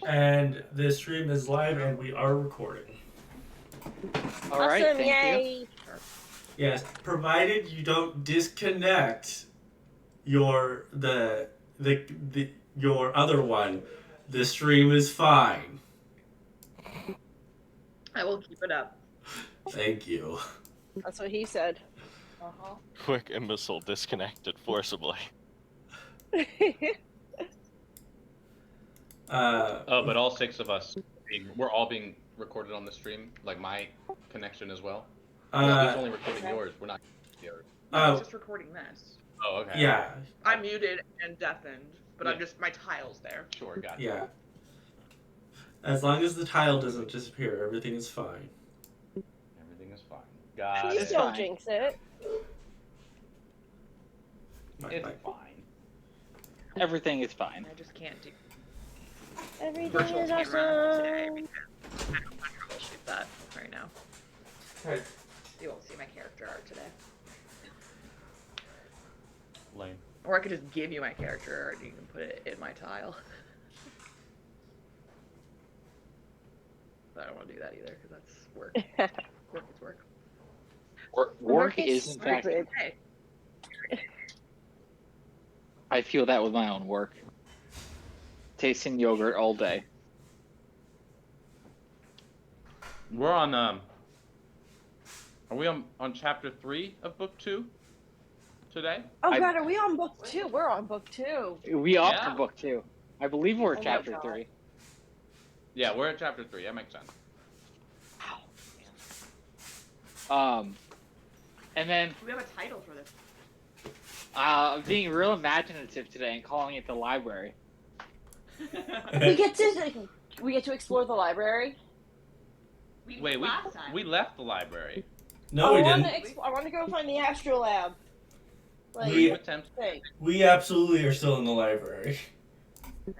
And this stream is live and we are recording. All right, Awesome, thank yay. you. Yes, provided you don't disconnect your your other one, the stream is fine. I will keep it up. Thank you. That's what he said. Quick imbecile disconnected forcibly. But all 6 of us, we're all being recorded on the stream, like my connection as well. Well, he's only recording yours. We're not yours. No, it's just recording this. Oh, okay. Yeah. I'm muted and deafened, but Yeah. I'm just, my tile's there. Sure, gotcha. Yeah. As long as the tile doesn't disappear, everything is fine. Everything is fine. Got Please it. don't fine. jinx it. It's Bye. fine. Everything is fine. I just can't do Everything virtual is camera today awesome. because I don't want to troubleshoot that right now. Okay. You won't see my character art today. Lame. Or I could just give you my character art and you can put it in my tile. But I don't want to do that either because that's work. Work is work. Work is in fact. Hey, I feel that with my own work. Tasting yogurt all day. We're on, are we on chapter 3 of book 2 today? Oh god, are we on book 2? We're on book 2. We are Yeah. for book 2. I believe we're Oh my chapter God. 3. Yeah, we're at chapter 3. That makes sense. And then we have a title for this. being real imaginative today and calling it the library. We get to explore the library. Wait, we left the library. No, we didn't. I want to go find the astrolab. Like, We- Attempt. thing. We absolutely are still in the library. Okay.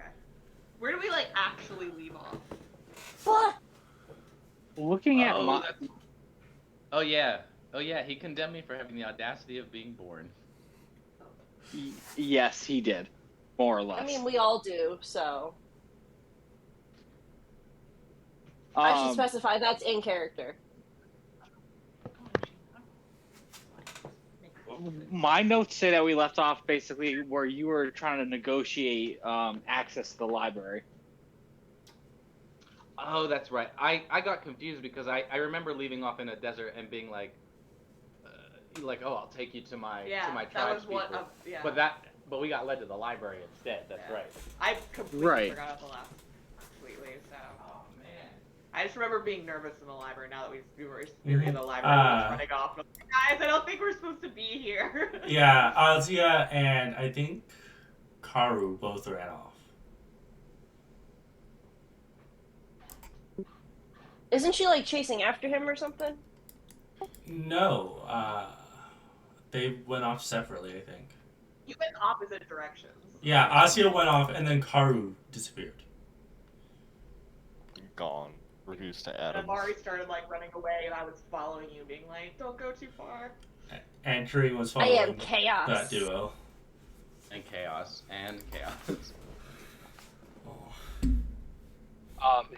Where do we like actually leave off? Fuck! Looking at my. Oh yeah. Oh yeah, he condemned me for having the audacity of being born. Yes, he did. More or less. I mean, we all do, so. I should specify that's in character. My notes say that we left off basically where you were trying to negotiate access to the library. Oh, that's right. I got confused because I remember leaving off in a desert and being like, oh, I'll take you to my That tribes was what. people. Yeah. But we got led to the library instead. That's Yeah. right. I completely Right. forgot about the last completely. So Oh man. I just remember being nervous in the library. Now that we were in the library, I was running off. I'm like, guys, I don't think we're supposed to be here. Yeah, Azia and I think Karu both ran off. Isn't she like chasing after him or something? No, they went off separately, I think. You went opposite directions. Yeah, Asya went off and then Karu disappeared. Gone. Reduced to And atoms. Amari started like running away, and I was following you, being like, "Don't go too far." And Tarim was I following am chaos. that duo. And chaos.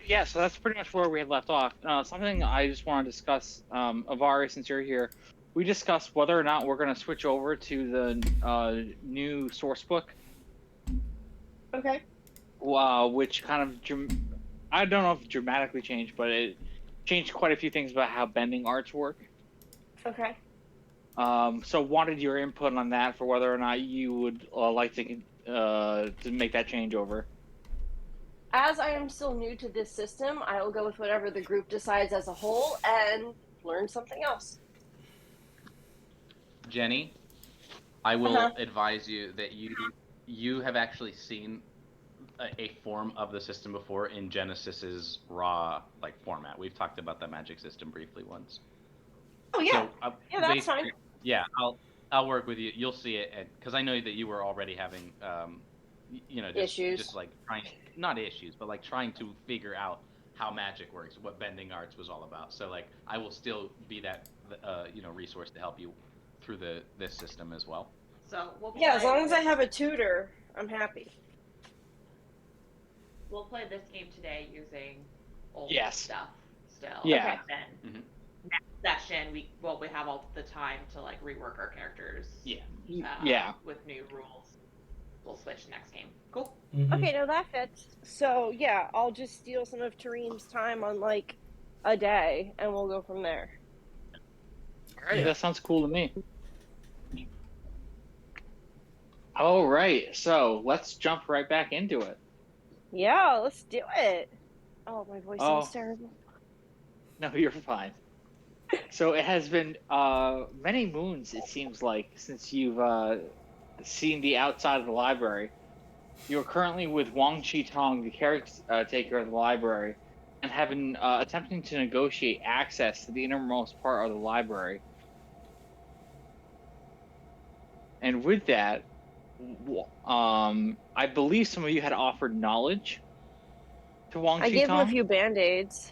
Yeah, so that's pretty much where we had left off. Something I just want to discuss, Avari, since you're here. We discussed whether or not we're going to switch over to the new source book, Okay. which kind of, I don't know if it dramatically changed, but it changed quite a few things about how bending arts work. Okay. So wanted your input on that for whether or not you would like to make that change over. As I am still new to this system, I will go with whatever the group decides as a whole and learn something else. Jenny, I will Uh-huh. advise you that you have actually seen a form of the system before in Genesis's raw format. We've talked about the magic system briefly once. Oh yeah. So, Yeah, that's fine. Yeah, I'll work with you. You'll see it because I know that you were already having Issues. just trying, not issues, but trying to figure out how magic works, what bending arts was all about. So I will still be that resource to help you through this system as well. So we'll Yeah, as long as I have a tutor, I'm happy. we'll play this game today using old Yes. stuff still. Yeah. And then Mhm. next session we have all the time to like rework our characters. Yeah. Yeah. With new rules. We'll switch next game. Cool. Mhm. Okay, no, that fits. So yeah, I'll just steal some of Tarim's time on like a day, and we'll go from there. All right, Yeah. that sounds cool to me. All right, so let's jump right back into it. Yeah, let's do it. Oh, my voice Oh. sounds terrible. No, you're fine. So it has been many moons, it seems like, since you've seen the outside of the library. You are currently with Wang Qitong, the caretaker of the library, and have been attempting to negotiate access to the innermost part of the library. And with that, I believe some of you had offered knowledge to Wang I gave him a Qitong. few band-aids.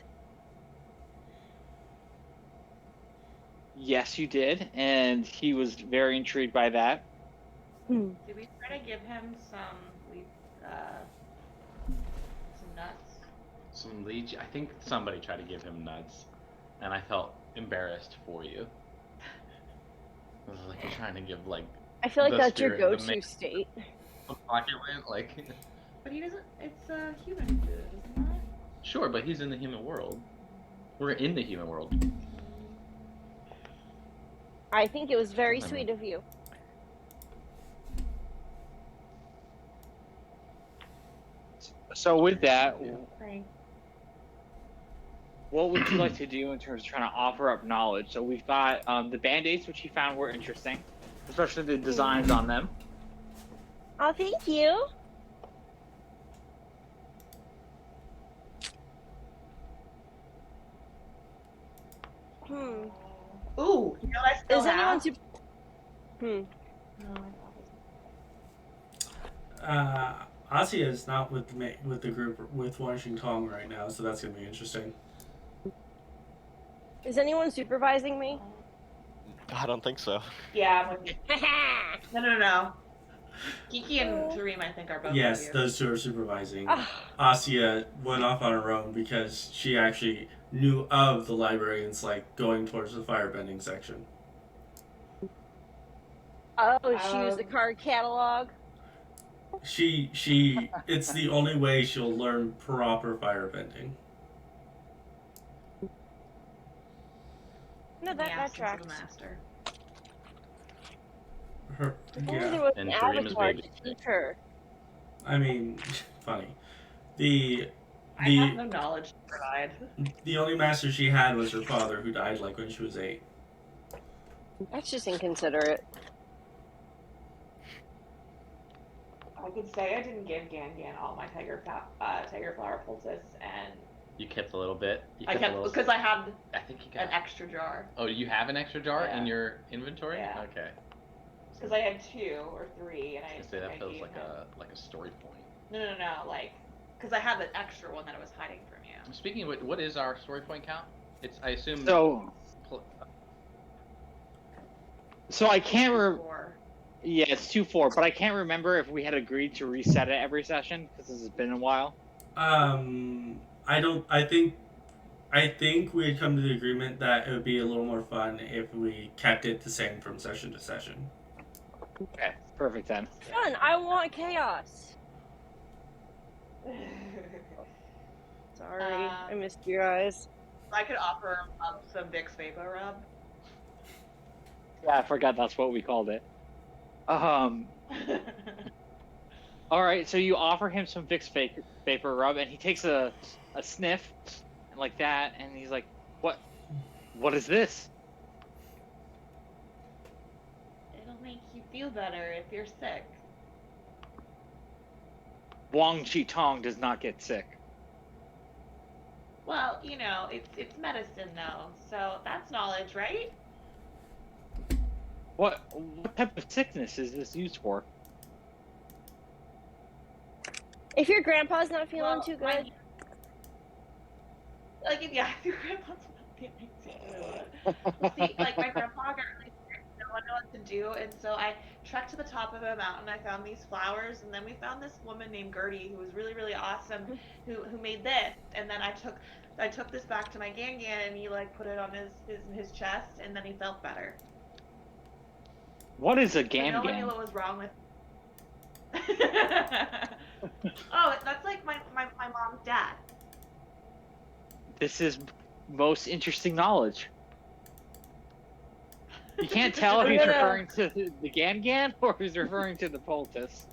Yes, you did, and he was very intrigued by that. Did we try to give him some nuts? Some leech. I think somebody tried to give him nuts, and I felt embarrassed for you. I was like, you're trying to give like I feel like the that's your spirit, the go-to state. Oculent, like. But he doesn't. It's human food, isn't it? Sure, but he's in the human world. We're in the human world. I think it was very sweet of you. So with that, Right. what would you like to do in terms of trying to offer up knowledge? So we've got the band-aids, which he found were interesting, especially the designs on them. Oh, thank you. Ooh, you know what I still Is anyone have? super... No, I thought Asia is not with the group with Washington Tong right now, so that's gonna be interesting. Is anyone supervising me? I don't think so. Yeah, I'm with you. No. Kiki and Tarim, I think, are both Yes, with you. those two are supervising. Ah. Asia went off on her own because she actually knew of the librarians like going towards the firebending section. Oh, she used the card catalog. She it's the only way she'll learn proper firebending. No, In the that absence tracks. of a master. Her, If only there yeah. was And an Tarim is avatar to babysitting. teach her. I mean, funny. The I have no knowledge to provide. the only master she had was her father, who died like when she was 8. That's just inconsiderate. I could say I didn't give Gan all my tiger flower poultice, and You kept a little bit. You I kept a kept little. because I had I think you got. an extra jar. Oh, you have an extra jar Yeah. in your inventory? Yeah. Okay. Because I had 2 or 3, and I I was gonna say that feels gave like him... a story point. No, like, because I had the extra one that I was hiding from you. Speaking of which, what is our story point count? It's I assume. So I can't remember. 4. Yeah, it's 2-4, but I can't remember if we had agreed to reset it every session because this has been a while. I don't. I think we had come to the agreement that it would be a little more fun if we kept it the same from session to session. Okay, perfect then. Fun! I want chaos! Sorry, I missed your eyes. I could offer some Vicks Vapor Rub. Yeah, I forgot that's what we called it. All right, so you offer him some Vicks Vapor Rub, and he takes a sniff, like that, and he's like, What is this? It'll make you feel better if you're sick. Wang Qitong does not get sick. Well, you know, it's medicine though, so that's knowledge, right? What type of sickness is this used for? If your grandpa's not feeling too good, Like if your grandpa's not feeling too good. See, like my grandpa got really sick, so don't know what to do, and so I trekked to the top of a mountain. I found these flowers, and then we found this woman named Gertie who was really, really awesome, who made this. And then I took this back to my Gangan, and he like put it on his chest, and then he felt better. What is a But gam no one knew gam? what was wrong with. Oh, that's like my mom's dad. This is most interesting knowledge. You can't tell if he's I'm gonna- referring to the Gangan or he's referring to the poultice.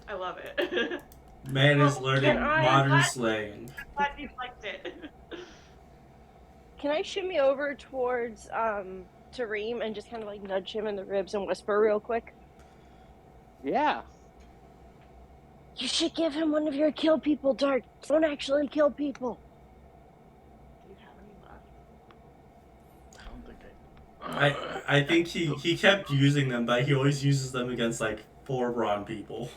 I love it. Man is Well, learning can I- modern What? slang. Glad you liked it. Can I shimmy over towards Tarim and just kind of like nudge him in the ribs and whisper real quick? Yeah. You should give him one of your kill people darts. Don't actually kill people. Do you have any left? I don't think I think he kept using them, but he always uses them against like 4 brawn people.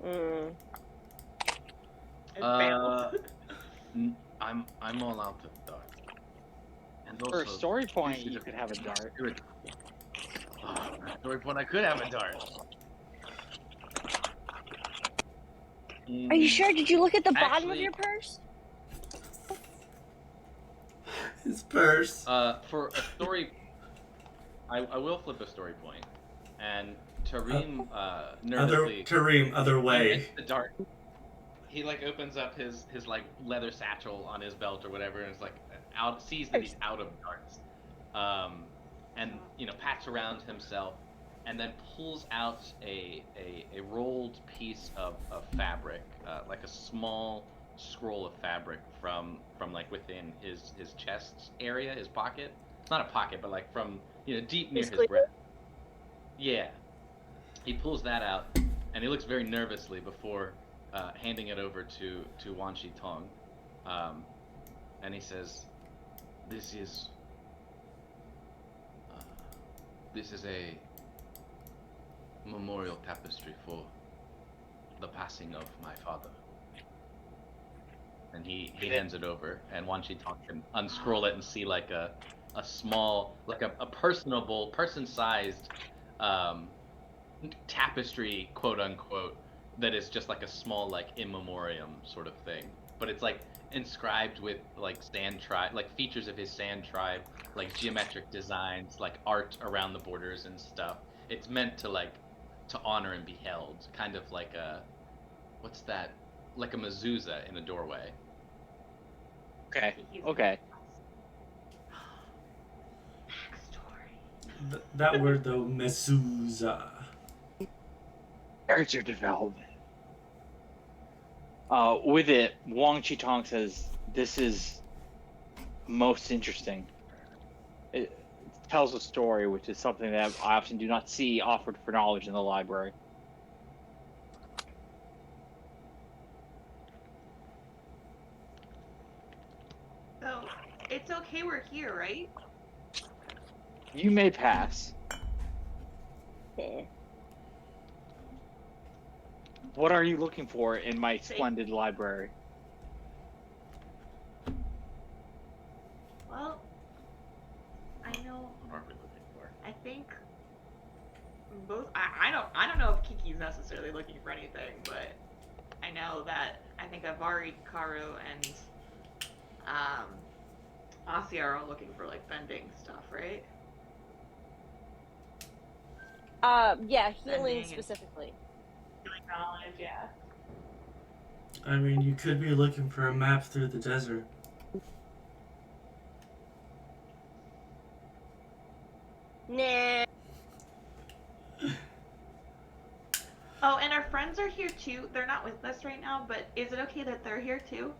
Mm. It Uh, failed. I'm all out of darts. And For a also, story point, should you could have a dart. For a story point, I could have a dart. Are you sure? Did you look at the bottom of Actually- your purse? His purse. For a story, I will flip a story point, and Tarim nervously Other way. gets the dart. He like opens up his like leather satchel on his belt or whatever, and is like sees that he's out of darts, and pats around himself, and then pulls out a rolled piece of fabric, like a small scroll of fabric from like within his chest area, his pocket. It's not a pocket, but like from deep near his Basically- breast. Yeah. He pulls that out, and he looks very nervously before handing it over to Wan Shi Tong, and he says, "This is a memorial tapestry for the passing of my father." And he hands it over, and Wan Shi Tong can unscroll it and see like a small, like a personable, person-sized tapestry, quote unquote, that is just like a small, like in memoriam sort of thing. But it's like inscribed with like sand tribe, like features of his sand tribe, like geometric designs, like art around the borders and stuff. It's meant to to honor and be held, kind of like a, what's that? Like a mezuzah in a doorway. Okay. He's- Okay. Backstory. That word though, mezuzah. Character development. With it, Wang Chitong says, "This is most interesting. It tells a story, which is something that I often do not see offered for knowledge in the library." So it's okay we're here, right? You may pass. Yeah. What are you looking for in my splendid library? Well, I know. What are we looking for? I think both. I don't know if Kiki's necessarily looking for anything, but I know that I think Avari, Karu, and Asia are all looking for like bending stuff, right? Yeah, healing Bending and- specifically. Like knowledge, yeah. I mean, you could be looking for a map through the desert. Nah. Oh, and our friends are here too. They're not with us right now, but is it okay that they're here too?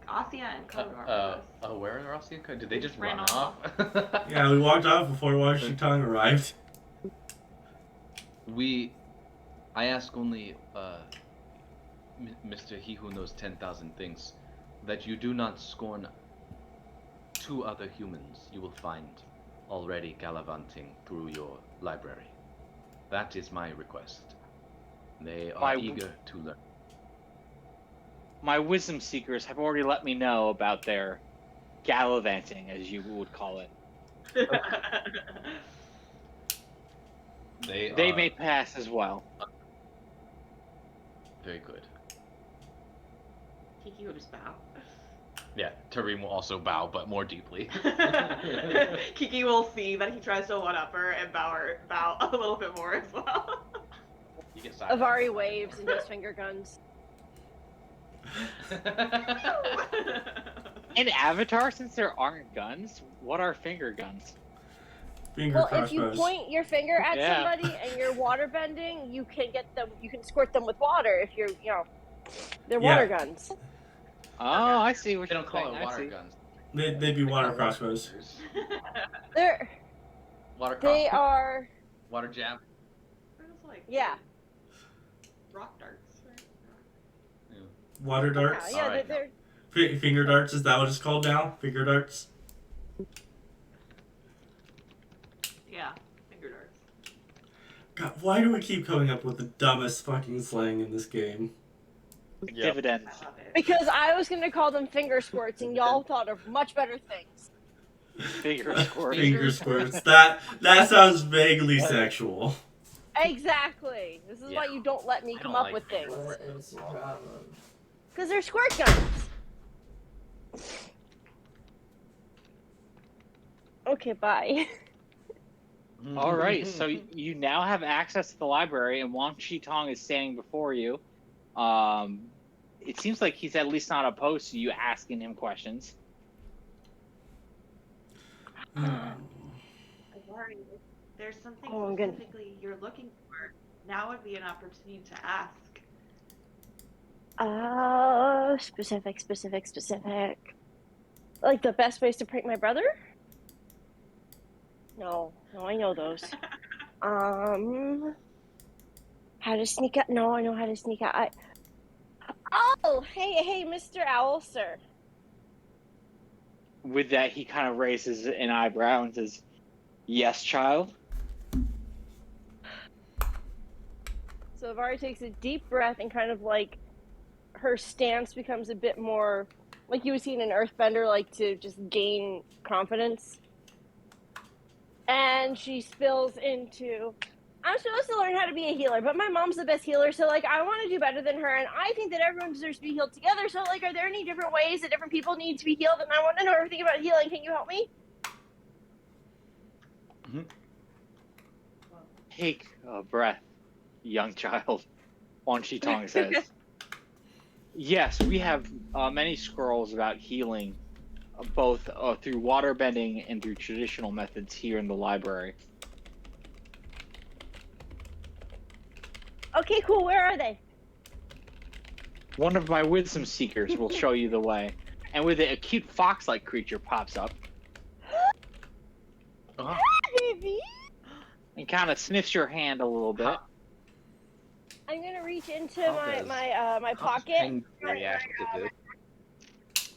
Asia and Karu are with us. Where are Rossi and Co? Did they just Ran run off? Yeah, we walked off before Wan Shi Tong arrived. I ask only, Mr. He Who Knows 10,000 Things, that you do not scorn 2 other humans you will find already gallivanting through your library. That is my request. They are eager to learn. My wisdom seekers have already let me know about their gallivanting, as you would call it. They may pass as well. Very good. Kiki will just bow. Yeah, Tarim will also bow, but more deeply. Kiki will see that he tries to one-up her and bow a little bit more as well. You get side Avari waves and does finger guns. In Avatar, since there aren't guns, what are finger guns? Finger Well, if you crossbows. point your finger at Yeah. somebody and you're water bending, you can get them. You can squirt them with water if you're, they're Yeah. water guns. Oh, I see what They you're don't call saying. it I water see. guns. They'd be They water call it crossbows. They're Water they crossbow. are Water jab. It's like yeah. rock darts, right? Water darts. Yeah, Alright. they're Finger darts, is that what it's called now? Finger darts? Yeah, finger darts. God, why do we keep coming up with the dumbest fucking slang in this game? Dividends. I love it. because I was gonna call them finger squirts and y'all thought of much better things. Finger squirt. Finger squirts. That sounds vaguely sexual. Exactly. This is why Yeah. you don't let me I come don't up like with finger things. What is your problem? Because they're squirt guns. Okay, bye. All right, so you now have access to the library, and Wang Shitong is standing before you. It seems like he's at least not opposed to you asking him questions. Avari, if there's something Oh, I'm gonna- specifically you're looking for, now would be an opportunity to ask. Specific. Like the best ways to prank my brother? No, I know those. How to sneak out? No, I know how to sneak out. Oh, hey, Mr. Owl, sir. With that, he kind of raises an eyebrow and says, "Yes, child." So Avari takes a deep breath and kind of like her stance becomes a bit more like you would see in an earthbender, like to just gain confidence. And she spills into, I'm supposed to learn how to be a healer, but my mom's the best healer, so like I want to do better than her, and I think that everyone deserves to be healed together. So like, are there any different ways that different people need to be healed? And I want to know everything about healing. Can you help me? Take a breath, young child. Wang Shitong says, "Yes, we have many scrolls about healing, both through water bending and through traditional methods here in the library." Okay, cool. Where are they? One of my wisdom seekers will show you the way. And with it, a cute fox-like creature pops up Baby, and kind of sniffs your hand a little bit. I'm gonna reach into How my does- my How does pocket. Penguin react to this?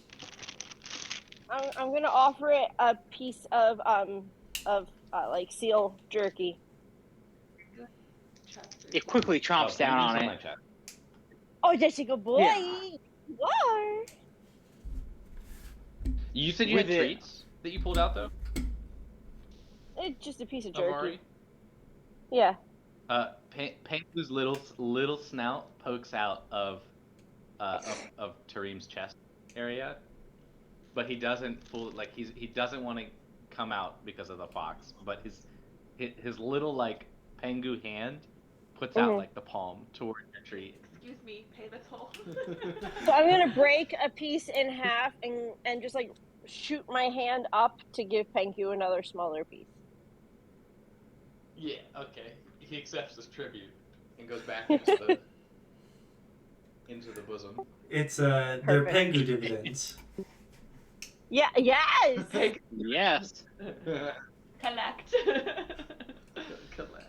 I'm gonna offer it a piece of like seal jerky. It quickly chomps down on it. Chat. Oh, that's a good boy. Yeah. What? You said you With had it- treats that you pulled out though, It's just a piece of jerky. Amari? Yeah. Pengu's little snout pokes out of Tarim's chest area, but he doesn't pull like he doesn't want to come out because of the fox, but his little like Pengu hand puts out Mhm. like the palm toward your treat. Excuse me, pay the toll. So I'm gonna break a piece in half and just like shoot my hand up to give Penku another smaller piece. Yeah, okay. He accepts this tribute and goes back into the bosom. It's they're Perfect. Pengu dividends. Yeah. Yes. Yes. Collect. Collect.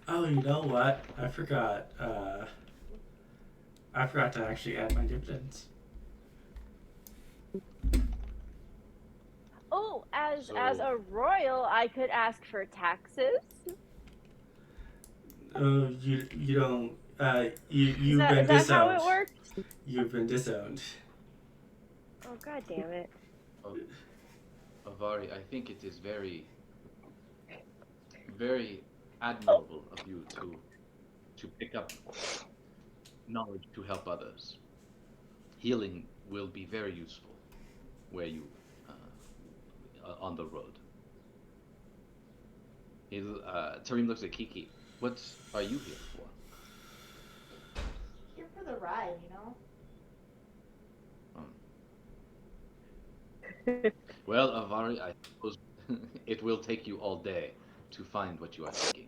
Oh, you know what? I forgot. I forgot to actually add my dividends. Oh, as So- a royal, I could ask for taxes. Oh, you don't. You've Is been that how disowned. it works? You've been disowned. Oh Oh, god damn it. Avari, I think it is very, very admirable of you to pick up knowledge to help others. Healing will be very useful where you on the road. Tarim looks at Kiki. What are you here for? Here for the ride, you know? Well, Avari, I suppose it will take you all day to find what you are seeking.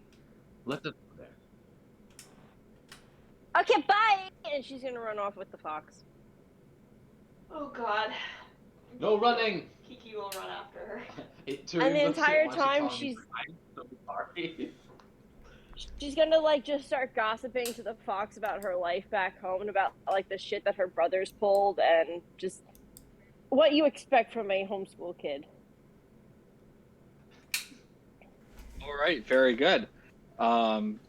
Let us go there. Okay, bye! And she's gonna run off with the fox. Oh god. No running! Kiki will run after her. And the entire time she's gonna like just start gossiping to the fox about her life back home and about like the shit that her brothers pulled and just what you expect from a homeschool kid. All right, very good. Tarim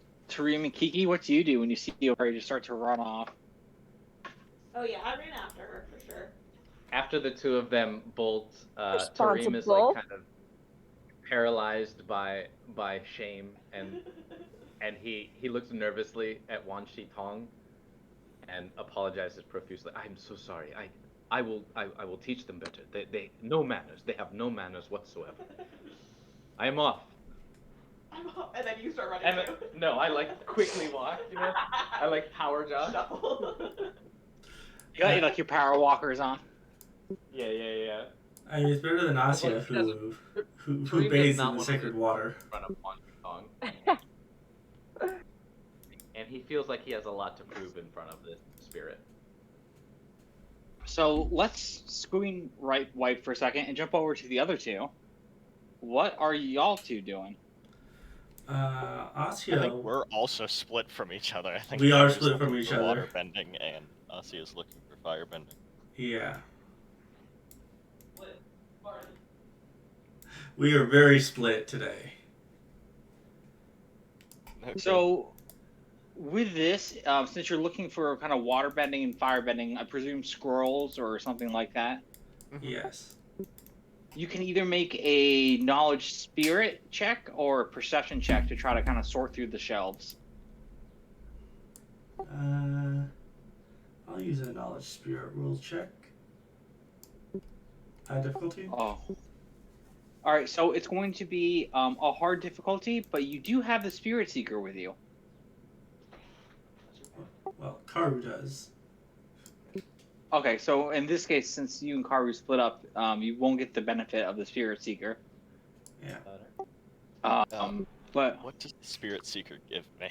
and Kiki, what do you do when you see Avari just start to run off? Oh yeah, I ran after her for sure. After the two of them bolt, Tarim is Responsible. like kind of paralyzed by shame, and he looks nervously at Wan Shi Tong and apologizes profusely. I'm so sorry. I will teach them better. They no manners. They have no manners whatsoever. I am off. And then you start running too. No, I like quickly walk. You know, I like power jog. Shuffle. You got like your power walkers on. Yeah. I mean, it's better than Asya, Well, who Tarim bathes does not in the want sacred to water. in front of Wan Shi Tong. And he feels like he has a lot to prove in front of this spirit. So let's screen right wipe for a second and jump over to the other two. What are y'all two doing? I Asya, think we're also split from each other. I think We are Tammy's split looking from each for other. water bending, and Asi is looking for fire bending. yeah. We are very split today. Okay. So with this, since you're looking for kind of water bending and fire bending, I presume scrolls or something like that. Yes. You can either make a knowledge spirit check or a perception check to try to kind of sort through the shelves. I'll use a knowledge spirit rule check. High difficulty? Oh. All right, so it's going to be a hard difficulty, but you do have the spirit seeker with you. Well, Karu does. Okay, so in this case, since you and Karu split up, you won't get the benefit of the spirit seeker. Yeah. But What does the Spirit Seeker give me?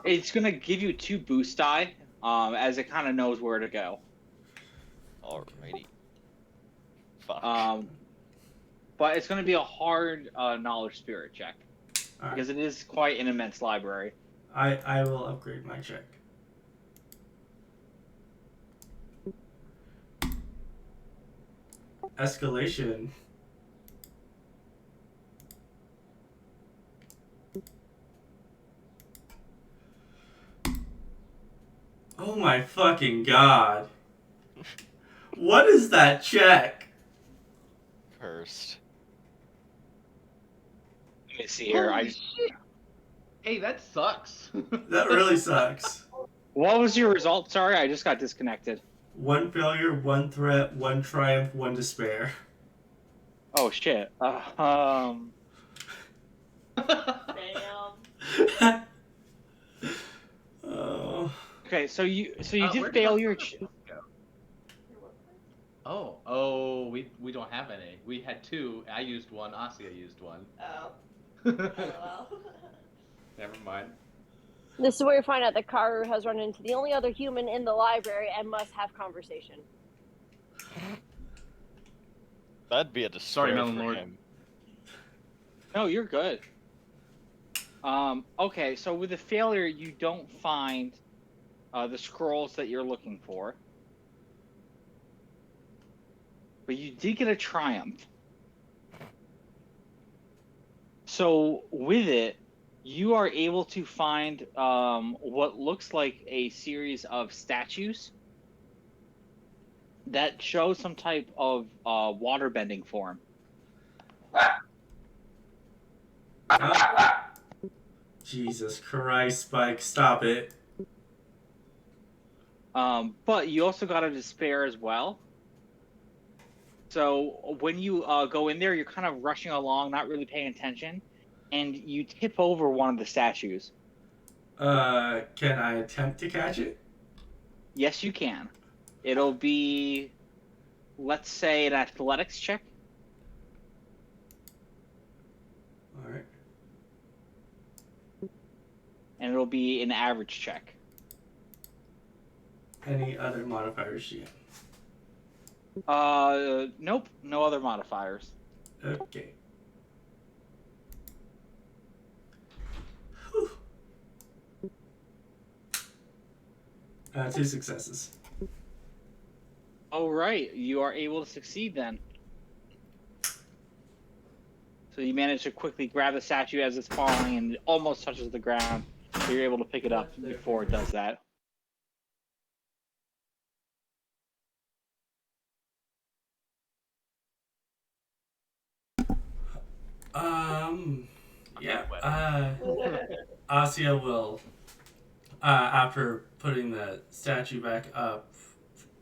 it's gonna give you 2 boost die, as it kind of knows where to go. Alrighty. Fuck. But it's gonna be a hard knowledge spirit check Alright. because it is quite an immense library. I will upgrade my check. Escalation. Oh my fucking god. What is that check? Cursed. Let me see here. Holy shit! Hey, that sucks. That really sucks. What was your result? Sorry, I just got disconnected. 1 failure, 1 threat, 1 triumph, 1 despair. Oh shit. Damn. Oh. Okay, so you Where'd did fail your. Oh, we don't have any. We had 2. I used 1. Asya used 1. Oh. Well. Never mind. This is where you find out that Karu has run into the only other human in the library and must have conversation. That'd be a despair Sorry, Melon for Lord. him. No, you're good. Okay, so with the failure, you don't find the scrolls that you're looking for. But you did get a triumph. So with it, you are able to find what looks like a series of statues that shows some type of water bending form. Oh. Jesus Christ, Spike, stop it. But you also got a despair as well. So when you go in there, you're kind of rushing along, not really paying attention, and you tip over one of the statues. Can I attempt to catch it? Yes, you can. It'll be, let's say, an athletics check. Alright. And it'll be an average check. Any other modifiers, Sheehan? Nope, no other modifiers. Okay. 2 successes. All right, you are able to succeed then. So you manage to quickly grab the statue as it's falling and it almost touches the ground. So you're able to pick it up before it does that. Yeah. Asia will, after putting the statue back up,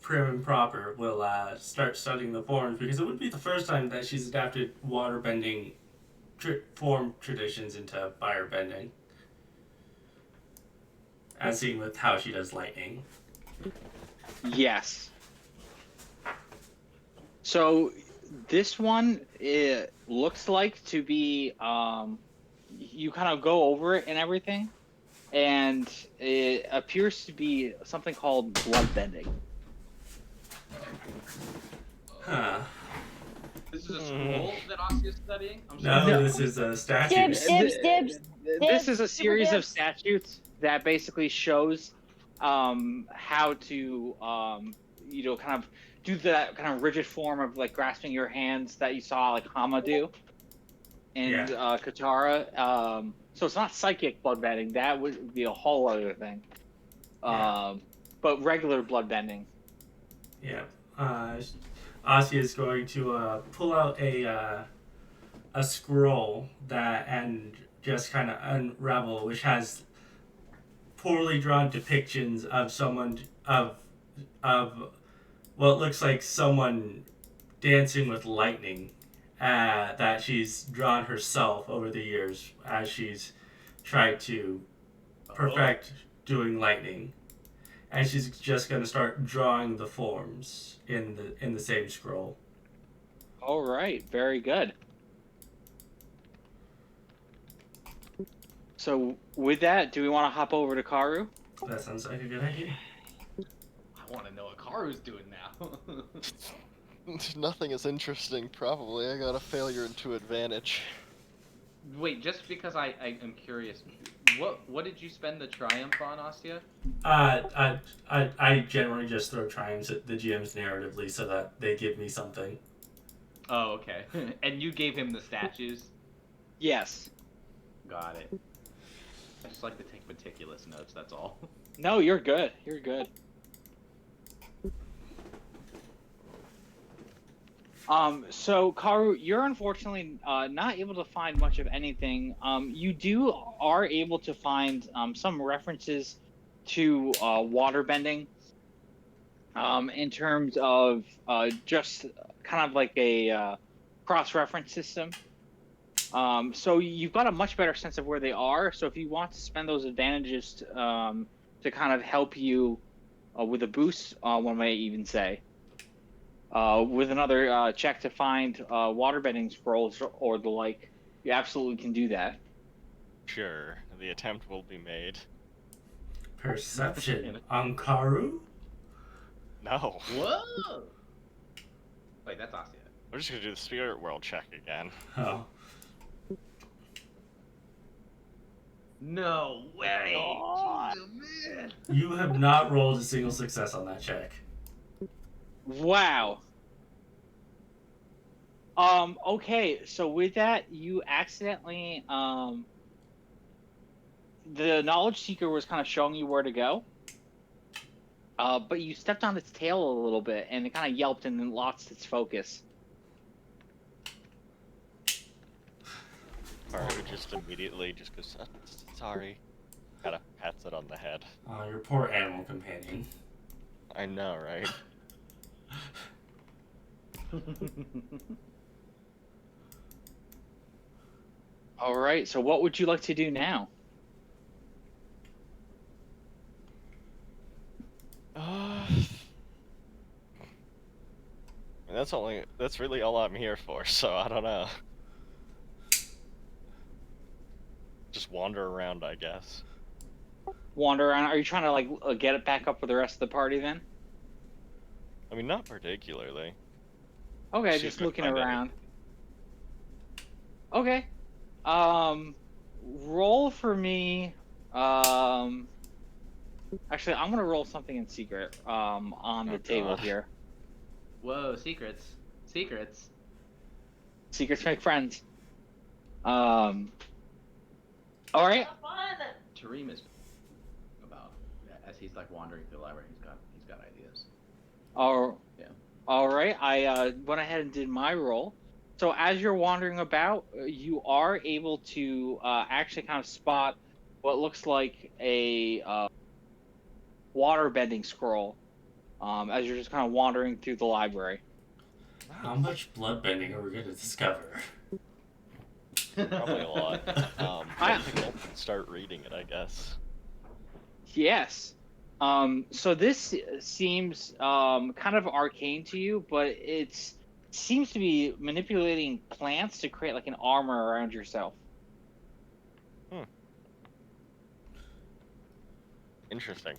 prim and proper, will start studying the forms because it would be the first time that she's adapted waterbending form traditions into firebending, as seen with how she does lightning. Yes. So this one, it looks like to be, you kind of go over it and everything, and it appears to be something called bloodbending. Huh. This is a scroll that Ossie is studying? No, this is a statue. Dibs. This is a series of statutes that basically shows how to, kind of do that kind of rigid form of like grasping your hands that you saw like Hama do and Katara. So it's not psychic bloodbending. That would be a whole other thing. But regular bloodbending. Yeah. Asia is going to pull out a scroll and just kind of unravel, which has poorly drawn depictions of someone of what looks like someone dancing with lightning that she's drawn herself over the years as she's tried to perfect doing lightning. And she's just going to start drawing the forms in the same scroll. All right, very good. So with that, do we want to hop over to Karu? That sounds like a good idea. I want to know what Karu's doing now. Nothing is interesting, probably. I got a failure and 2 advantage. Wait, just because I am curious, what did you spend the triumph on, Ostia? I generally just throw triumphs at the GMs narratively so that they give me something. Oh, okay. And you gave him the statues? Yes. Got it. I just like to take meticulous notes, that's all. No, you're good. You're good. So Karu, you're unfortunately not able to find much of anything. You are able to find some references to waterbending in terms of just kind of like a cross-reference system. So you've got a much better sense of where they are. So if you want to spend those advantages to kind of help you with a boost, one might even say, with another check to find waterbending scrolls or the like, you absolutely can do that. Sure, the attempt will be made. Perception on Karu? No. Whoa! Wait, that's Ostia. We're just gonna do the spirit world check again. Oh. No way! God. Jesus, man! You have not rolled a single success on that check. Wow. Okay, so with that, you accidentally, the knowledge seeker was kind of showing you where to go. but you stepped on its tail a little bit, and it kind of yelped and then lost its focus. Haru just immediately just goes, sorry. Kinda pats it on the head. Your poor animal companion. I know, right? All right, so what would you like to do now? That's really all I'm here for, so I don't know. Just wander around, I guess. Wander around. Are you trying to like get it back up with the rest of the party then? I mean, not particularly. Okay, See just if I looking find around. Okay. Roll for me. Actually, I'm gonna roll something in secret. On the table God. here. Whoa, secrets. Secrets. Secrets make friends. All right. Fun. Tarim is about as he's like wandering through the library. He's got ideas. Yeah. All right. I went ahead and did my roll. So as you're wandering about, you are able to actually kind of spot what looks like a water bending scroll. As you're just kind of wandering through the library. How much blood bending are we going to discover? Probably a lot. I think I can start reading it, I guess. Yes. So this seems kind of arcane to you, but it seems to be manipulating plants to create like an armor around yourself. Interesting.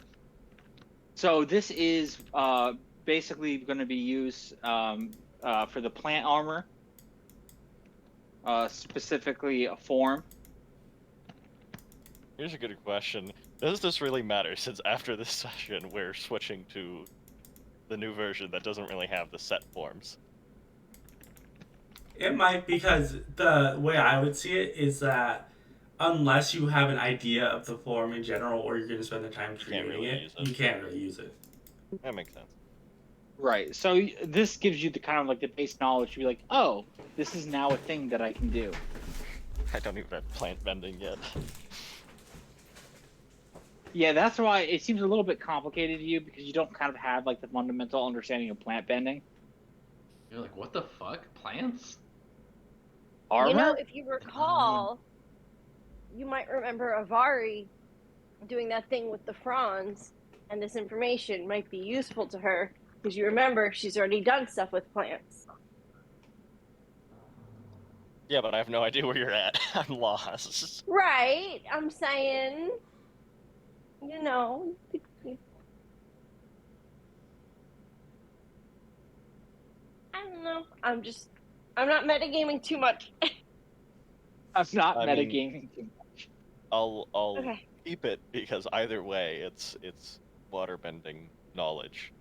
So this is basically going to be used for the plant armor, specifically a form. Here's a good question. Does this really matter, since after this session we're switching to the new version that doesn't really have the set forms? It might, because the way I would see it is that unless you have an idea of the form in general, or you're going to spend the time creating you can't really use it. That makes sense. Right. So this gives you the kind of like the base knowledge to be like, oh, this is now a thing that I can do. I don't even have plant bending yet. Yeah, that's why it seems a little bit complicated to you, because you don't kind of have like the fundamental understanding of plant bending. You're like, what the fuck? Plants? Armor? You know, if you recall, you might remember Avari doing that thing with the fronds, and this information might be useful to her, because you remember she's already done stuff with plants. Yeah, but I have no idea where you're at. I'm lost. Right, I'm saying, you know. I don't know. I'm not metagaming too much. I'm not I mean, metagaming too much. I'll Okay. keep it, because either way it's waterbending knowledge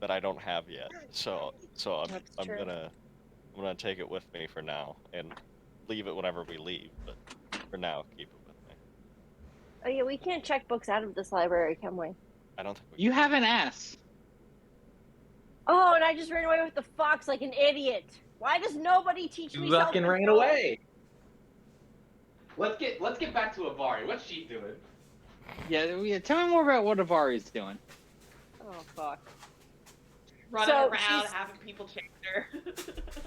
that I don't have yet. So That's I'm true. gonna take it with me for now and leave it whenever we leave, but for now keep it with me. Oh yeah, we can't check books out of this library, can we? I don't think we You have an ass. Oh, and I just ran away with the fox like an idiot. Why does nobody teach me You fucking ran self-control? away. Let's get back to Avari. What's she doing? Yeah, tell me more about what Avari's doing. Oh fuck. Running So around, she's- having people chase her.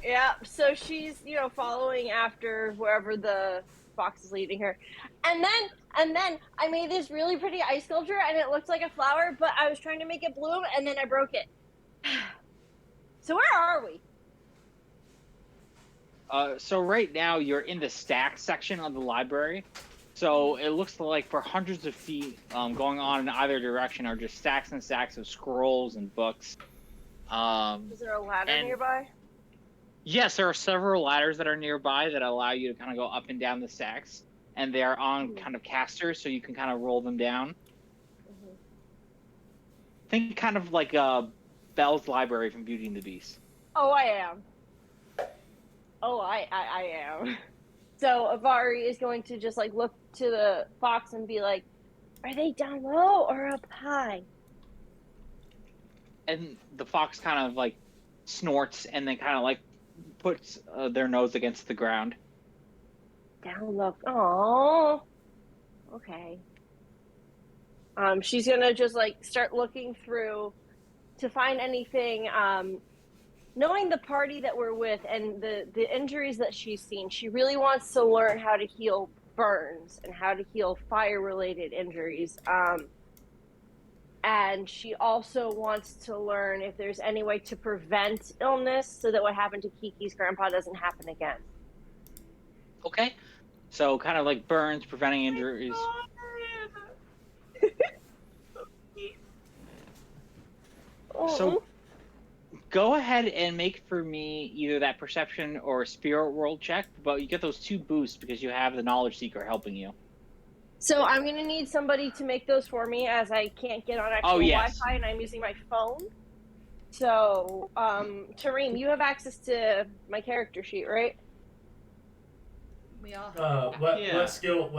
Yeah, so she's, following after wherever the fox is leading her. And then I made this really pretty ice sculpture and it looked like a flower, but I was trying to make it bloom and then I broke it. So where are we? So right now you're in the stack section of the library. So it looks like for hundreds of feet, going on in either direction are just stacks and stacks of scrolls and books. Is there a ladder and- nearby? Yes, there are several ladders that are nearby that allow you to kind of go up and down the stacks, and they are on kind of casters, so you can kind of roll them down. Mhm. Think kind of like Belle's library from Beauty and the Beast. Oh, I am. Oh, I am. So Avari is going to just look to the fox and be like, "Are they down low or up high?" and the fox kind of like snorts and then kind of like puts their nose against the ground. Down low. Oh. Okay. She's gonna just like start looking through to find anything. Knowing the party that we're with and the injuries that she's seen, she really wants to learn how to heal burns and how to heal fire-related injuries. And she also wants to learn if there's any way to prevent illness so that what happened to Kiki's grandpa doesn't happen again. Okay. So kind of like burns, preventing injuries. So go ahead and make for me either that perception or spirit world check, but you get those 2 boosts because you have the knowledge seeker helping you. So I'm going to need somebody to make those for me as I can't get on actual Wi-Fi and I'm using my phone. So, Tarim, you have access to my character sheet, right? We all. What skill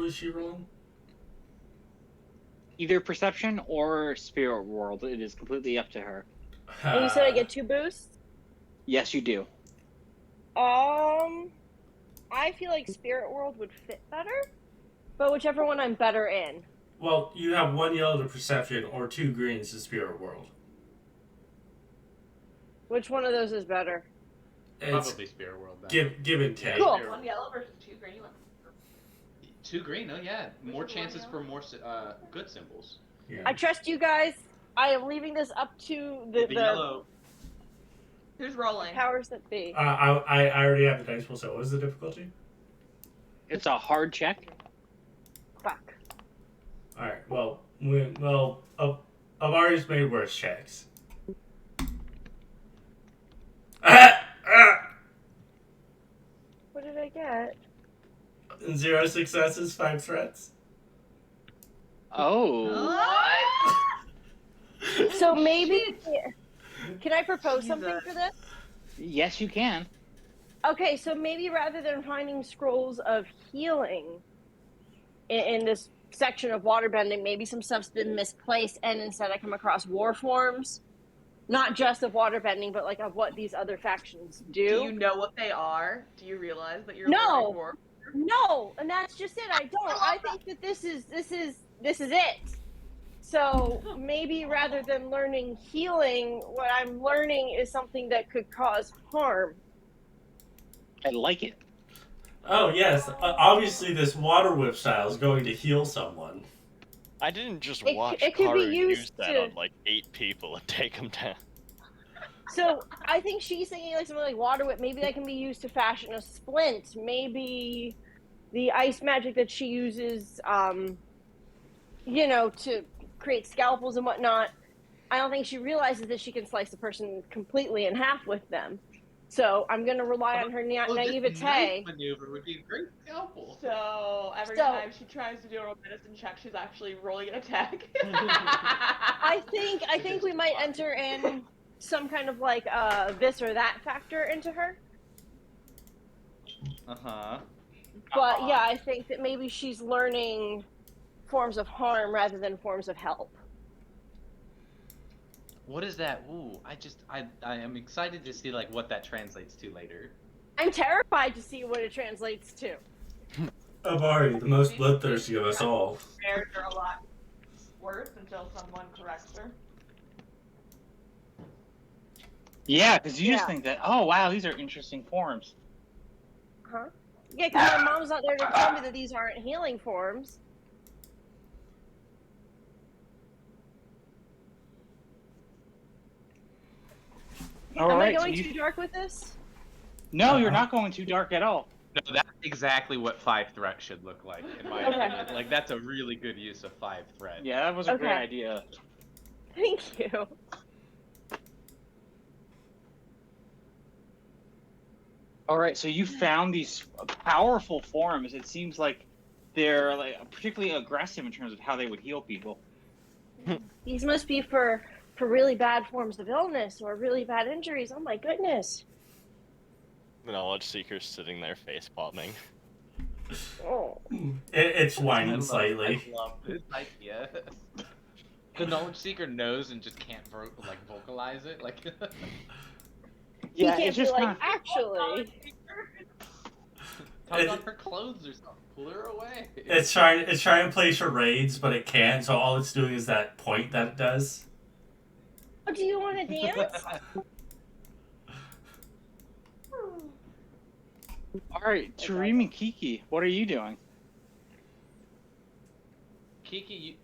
is she rolling? Either perception or spirit world. It is completely up to her. And you said I get 2 boosts? Yes, you do. I feel like spirit world would fit better, but whichever one I'm better in. Well, you have 1 yellow to perception or 2 greens to spirit world. Which one of those is better? Probably spirit world. Then. Give and take. Cool. 1 yellow versus 2 green. 2 green. Oh yeah, more chances for more good symbols. Yeah. I trust you guys. I am leaving this up to the yellow. Who's rolling? powers that be. I already have the dice pool. So what is the difficulty? It's a hard check. Fuck. All right. Well, Avari's made worse checks. What did I get? 0 successes, 5 threats. Oh. So maybe... Can I propose something for this? Yes, you can. Okay, so maybe rather than finding scrolls of healing in this section of waterbending, maybe some stuff's been misplaced and instead I come across war forms. Not just of waterbending, but like of what these other factions do. Do you know what they are? Do you realize that you're No. learning more? No, and that's just it. I don't. I think that this is it. So maybe rather than learning healing, what I'm learning is something that could cause harm. I like it. Oh yes, obviously this water whip style is going to heal someone. I didn't just It watch could be Karu used use that to- on like 8 people and take them down. So I think she's thinking like something like water whip. Maybe that can be used to fashion a splint. Maybe the ice magic that she uses, to create scalpels and whatnot. I don't think she realizes that she can slice a person completely in half with them. So I'm going to rely on her naivete. This knife maneuver would be a great scalpel. So every time she tries to do a medicine check, she's actually rolling an attack. I think we might enter in some kind of like this or that factor into her. But yeah, I think that maybe she's learning forms of harm rather than forms of help. What is that? Ooh, I am excited to see like what that translates to later. I'm terrified to see what it translates to. Avari, the most bloodthirsty of us all. Spared her a lot worse until someone corrects her. Yeah, because you just think that, oh wow, these are interesting forms. Huh? Yeah, because my mom's not there to tell me that these aren't healing forms. Am I going too dark with this? No, you're not going too dark at all. No, that's exactly what 5 threat should look like, in my Okay. opinion. Like, that's a really good use of 5 threat. Yeah, that was a great Okay. idea. Thank you. All right, so you found these powerful forms. It seems like they're like particularly aggressive in terms of how they would heal people. These must be for really bad forms of illness or really bad injuries. Oh my goodness. The knowledge seeker's sitting there face palming. Oh. It's whining slightly. I love this idea. The knowledge seeker knows and just can't vocalize it. Like, You Yeah, can't it's be just like, kind of, actually. tug on her clothes or something. Pull her away. It's trying to play charades, but it can't. So all it's doing is that point that it does. Oh, do you want to dance? all right, Tarim and Kiki, what are you doing? Kiki,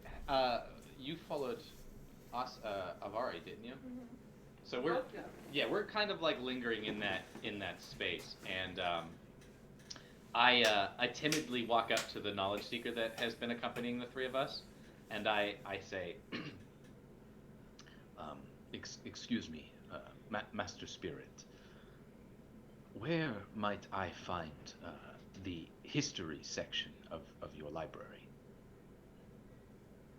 you followed us, Avari, didn't you? So we're kind of like lingering in that space, and I timidly walk up to the knowledge seeker that has been accompanying the three of us, and I say, excuse me, Master Spirit, where might I find the history section of your library?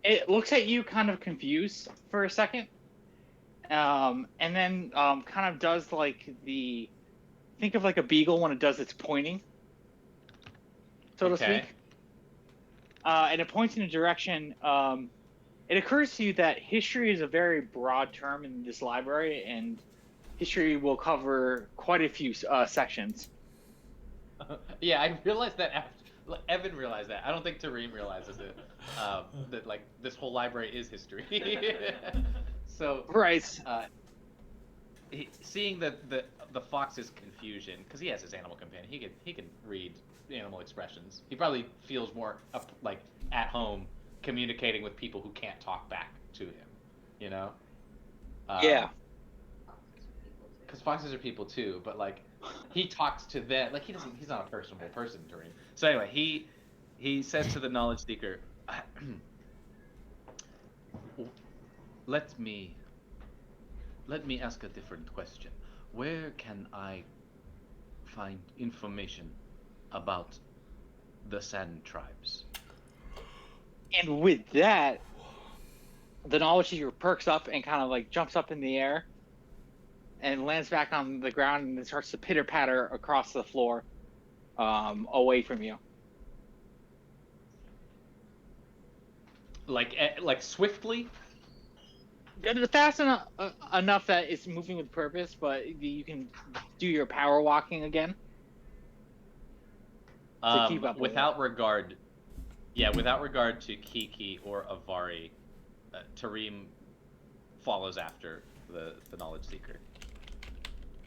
It looks at you kind of confused for a second, and then kind of does like think of like a beagle when it does its pointing, so to speak. And it points in a direction. It occurs to you that history is a very broad term in this library, and history will cover quite a few sections. Yeah, I realized that after Evan realized that. I don't think Tarim realizes it. That like this whole library is history. So Right. seeing the fox's confusion, because he has his animal companion, he can read animal expressions. He probably feels more like at home communicating with people who can't talk back to him. You know. Yeah. Because foxes are people too, but like he talks to them like he's not a personable person, Tarim. So anyway, he says to the knowledge seeker, let me ask a different question. Where can I find information about the Sand tribes? And with that, the knowledge seeker perks up and kind of like jumps up in the air and lands back on the ground and then starts to pitter patter across the floor, away from you. Like swiftly? Fast enough that it's moving with purpose, but you can do your power walking again to keep up. Without regard to Kiki or Avari, Tarim follows after the knowledge seeker.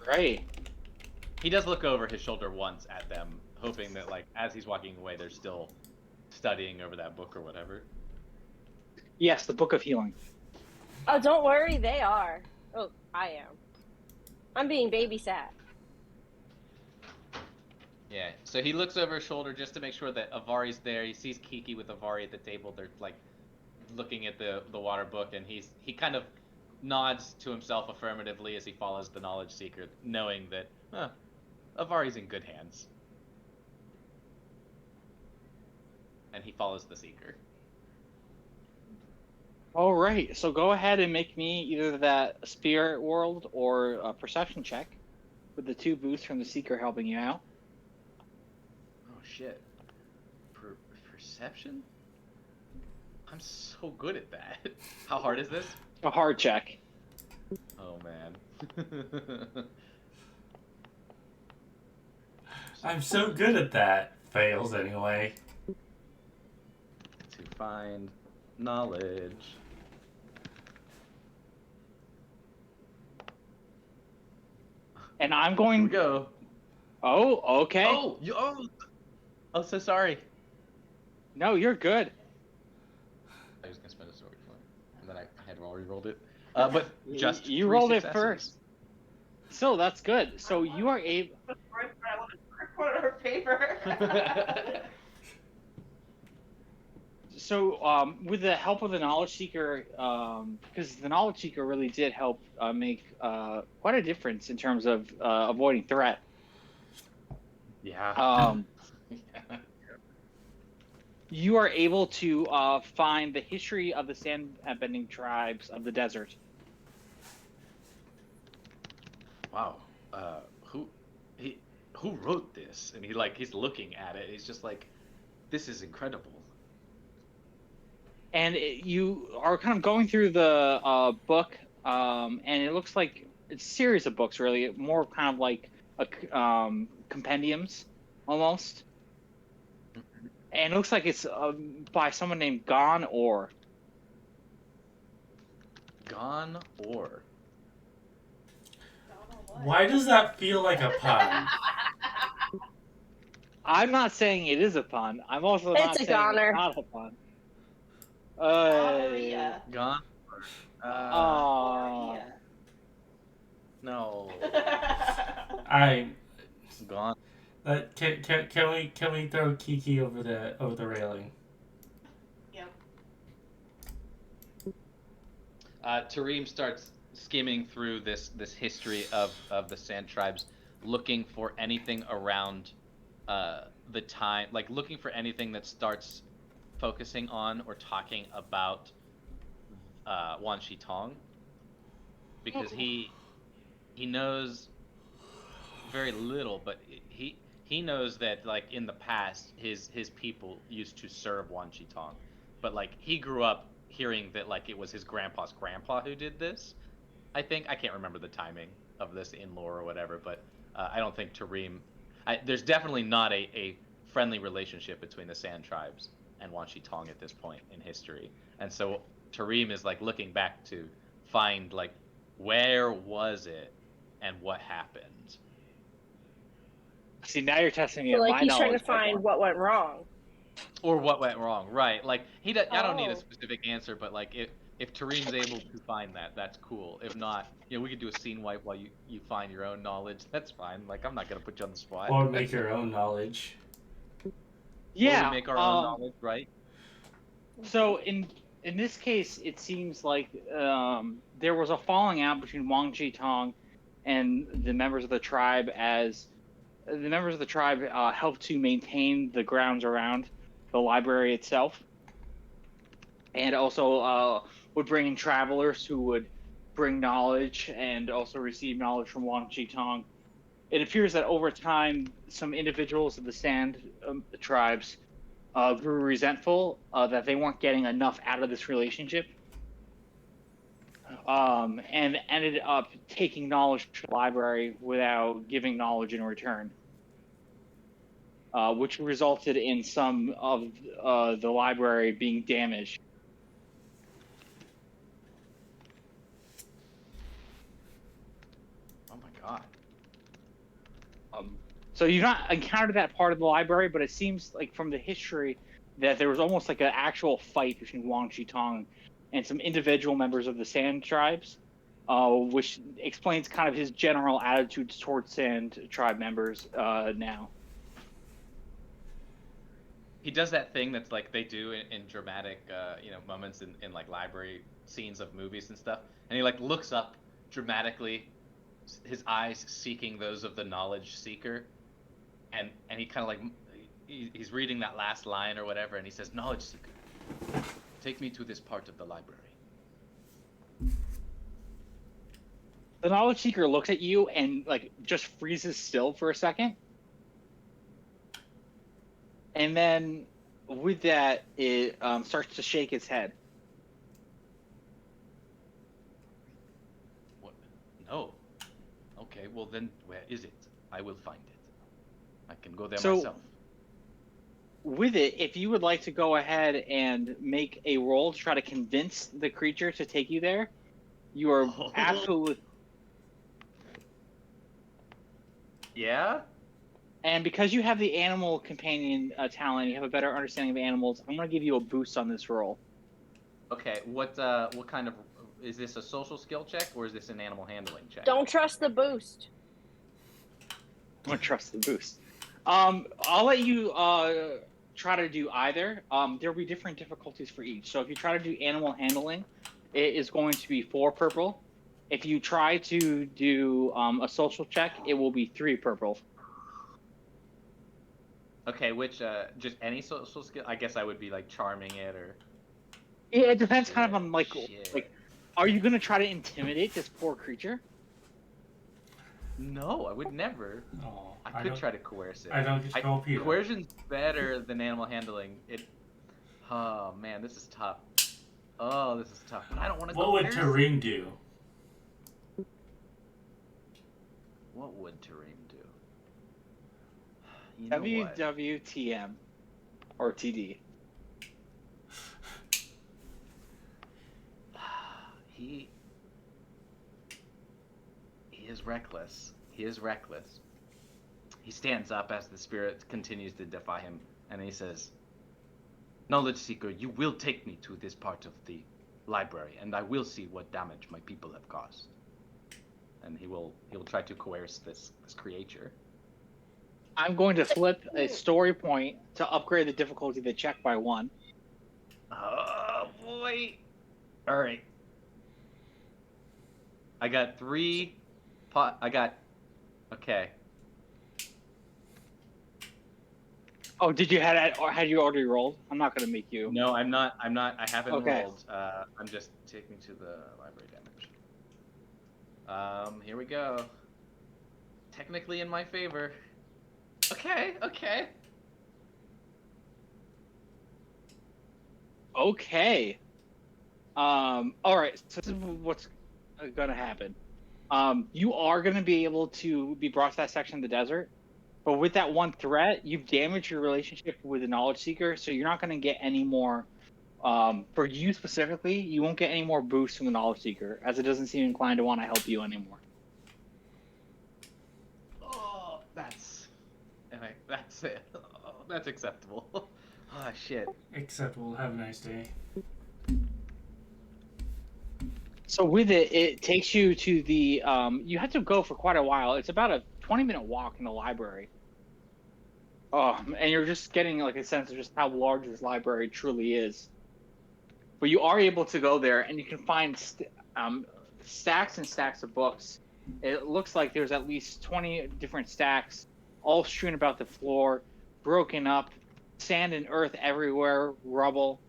Right. He does look over his shoulder once at them, hoping that like as he's walking away, they're still studying over that book or whatever. Yes, the Book of Healing. Oh, don't worry, they are. Oh, I am. I'm being babysat. Yeah, so he looks over his shoulder just to make sure that Avari's there. He sees Kiki with Avari at the table. They're like looking at the water book, and he kind of nods to himself affirmatively as he follows the knowledge seeker, knowing that Avari's in good hands. And he follows the seeker. All right, so go ahead and make me either that spirit world or a perception check, with the 2 boosts from the seeker helping you out. Oh shit. Perception? I'm so good at that. How hard is this? A hard check. Oh man. I'm so good at that. Fails anyway. To find knowledge. And I'm Here going. we go. Oh, okay. Oh, so sorry. No, you're good. I was gonna spend a story point, and then I had already rolled it. But just you 3 rolled it successes. first. So that's good. So you are able. I want to put it on paper. So with the help of the knowledge seeker, because the knowledge seeker really did help make quite a difference in terms of avoiding threat. Yeah. You are able to find the history of the sand-bending tribes of the desert. Wow. Who wrote this? And he's looking at it. He's just like, this is incredible. and you are kind of going through the book, and it looks like it's a series of books, really, more kind of like compendiums almost. And it looks like it's by someone named Gon Or. Gone or. Don't know what. Why does that feel like a pun? I'm not saying it is a pun. I'm also not It's a saying goner. it's not a pun. Gonorrhea. Gone. Oh. No. I Gone. can we throw Kiki over the railing? Yep. Tarim starts skimming through this history of the Sand Tribes, looking for anything around the time, like looking for anything that starts focusing on or talking about Wan Shi Tong, because he knows very little, but he knows that like in the past his people used to serve Wan Shi Tong, but like he grew up hearing that like it was his grandpa's grandpa who did this. I can't remember the timing of this in lore or whatever, but I don't think Tarim. There's definitely not a friendly relationship between the Sand Tribes and Wan Shi Tong at this point in history, and so Tarim is like looking back to find like where was it and what happened. See, now you're testing me So, at like, my he's trying knowledge. to find what went wrong. Or what went wrong, right? Like I don't need a Oh. specific answer, but like if Tareem's able to find that, that's cool. If not, we could do a scene wipe while you find your own knowledge. That's fine. Like I'm not gonna put you on the spot. Or make your own knowledge. Yeah. Or we make our own knowledge, right? So in this case, it seems like there was a falling out between Wang Jitong and the members of the tribe, as the members of the tribe helped to maintain the grounds around the library itself, and also would bring in travelers who would bring knowledge and also receive knowledge from Wang Jitong. It appears that over time, some individuals of the Sand tribes grew resentful that they weren't getting enough out of this relationship, and ended up taking knowledge to the library without giving knowledge in return, which resulted in some of the library being damaged. Oh my god. So you've not encountered that part of the library, but it seems like from the history that there was almost like an actual fight between Wang Jitong and some individual members of the Sand tribes, which explains kind of his general attitudes towards Sand tribe members now. He does that thing that's like they do in dramatic moments in like library scenes of movies and stuff, and he like looks up dramatically, his eyes seeking those of the knowledge seeker, and he kind of like he's reading that last line or whatever, and he says, "Knowledge seeker, take me to this part of the library." The knowledge seeker looks at you and like just freezes still for a second, and then with that, it starts to shake its head. What? No. Okay, well then, where is it? I will find it. I can go there myself. With it, if you would like to go ahead and make a roll to try to convince the creature to take you there, you are absolutely. Yeah? And because you have the animal companion talent, you have a better understanding of animals, I'm going to give you a boost on this roll. Okay, what kind of... Is this a social skill check, or is this an animal handling check? Don't trust the boost. I'm going to trust the boost. I'll let you try to do either. There will be different difficulties for each. So if you try to do animal handling, it is going to be 4 purple. If you try to do a social check, it will be 3 purple. Okay, which, just any social skill? I guess I would be, like, charming it, or... Yeah, it depends kind of on, like, Shit. are you going to try to intimidate this poor creature? No, I would never. Oh, I could try to coerce it. I don't get to go, Peter. Coercion's better than animal handling. Oh man, this is tough. Oh, this is tough. But I don't want to What go would heresy. Tarim do? What would Tarim do? You know what? WWTM or TD. He is reckless. He is reckless. He stands up as the spirit continues to defy him, and he says, "Knowledge Seeker, you will take me to this part of the library, and I will see what damage my people have caused." And he will try to coerce this creature. I'm going to flip a story point to upgrade the difficulty of the check by 1. Oh boy! All right. I got 3. Okay. Oh, did you had you already rolled? I'm not going to make you. No, I'm not. I haven't Okay. rolled. I'm just taking to the library damage. Here we go. Technically in my favor. Okay. Okay. All right. So this is what's going to happen. You are going to be able to be brought to that section of the desert, but with that one threat, you've damaged your relationship with the Knowledge Seeker, so you're not going to get any more. For you specifically, you won't get any more boosts from the Knowledge Seeker, as it doesn't seem inclined to want to help you anymore. Oh, that's it. Oh, that's acceptable. Oh shit. Acceptable. Have a nice day. So with it, it takes you to the. You have to go for quite a while. It's about a 20-minute walk in the library. And you're just getting like a sense of just how large this library truly is. But you are able to go there, and you can find stacks and stacks of books. It looks like there's at least 20 different stacks, all strewn about the floor, broken up, sand and earth everywhere, rubble.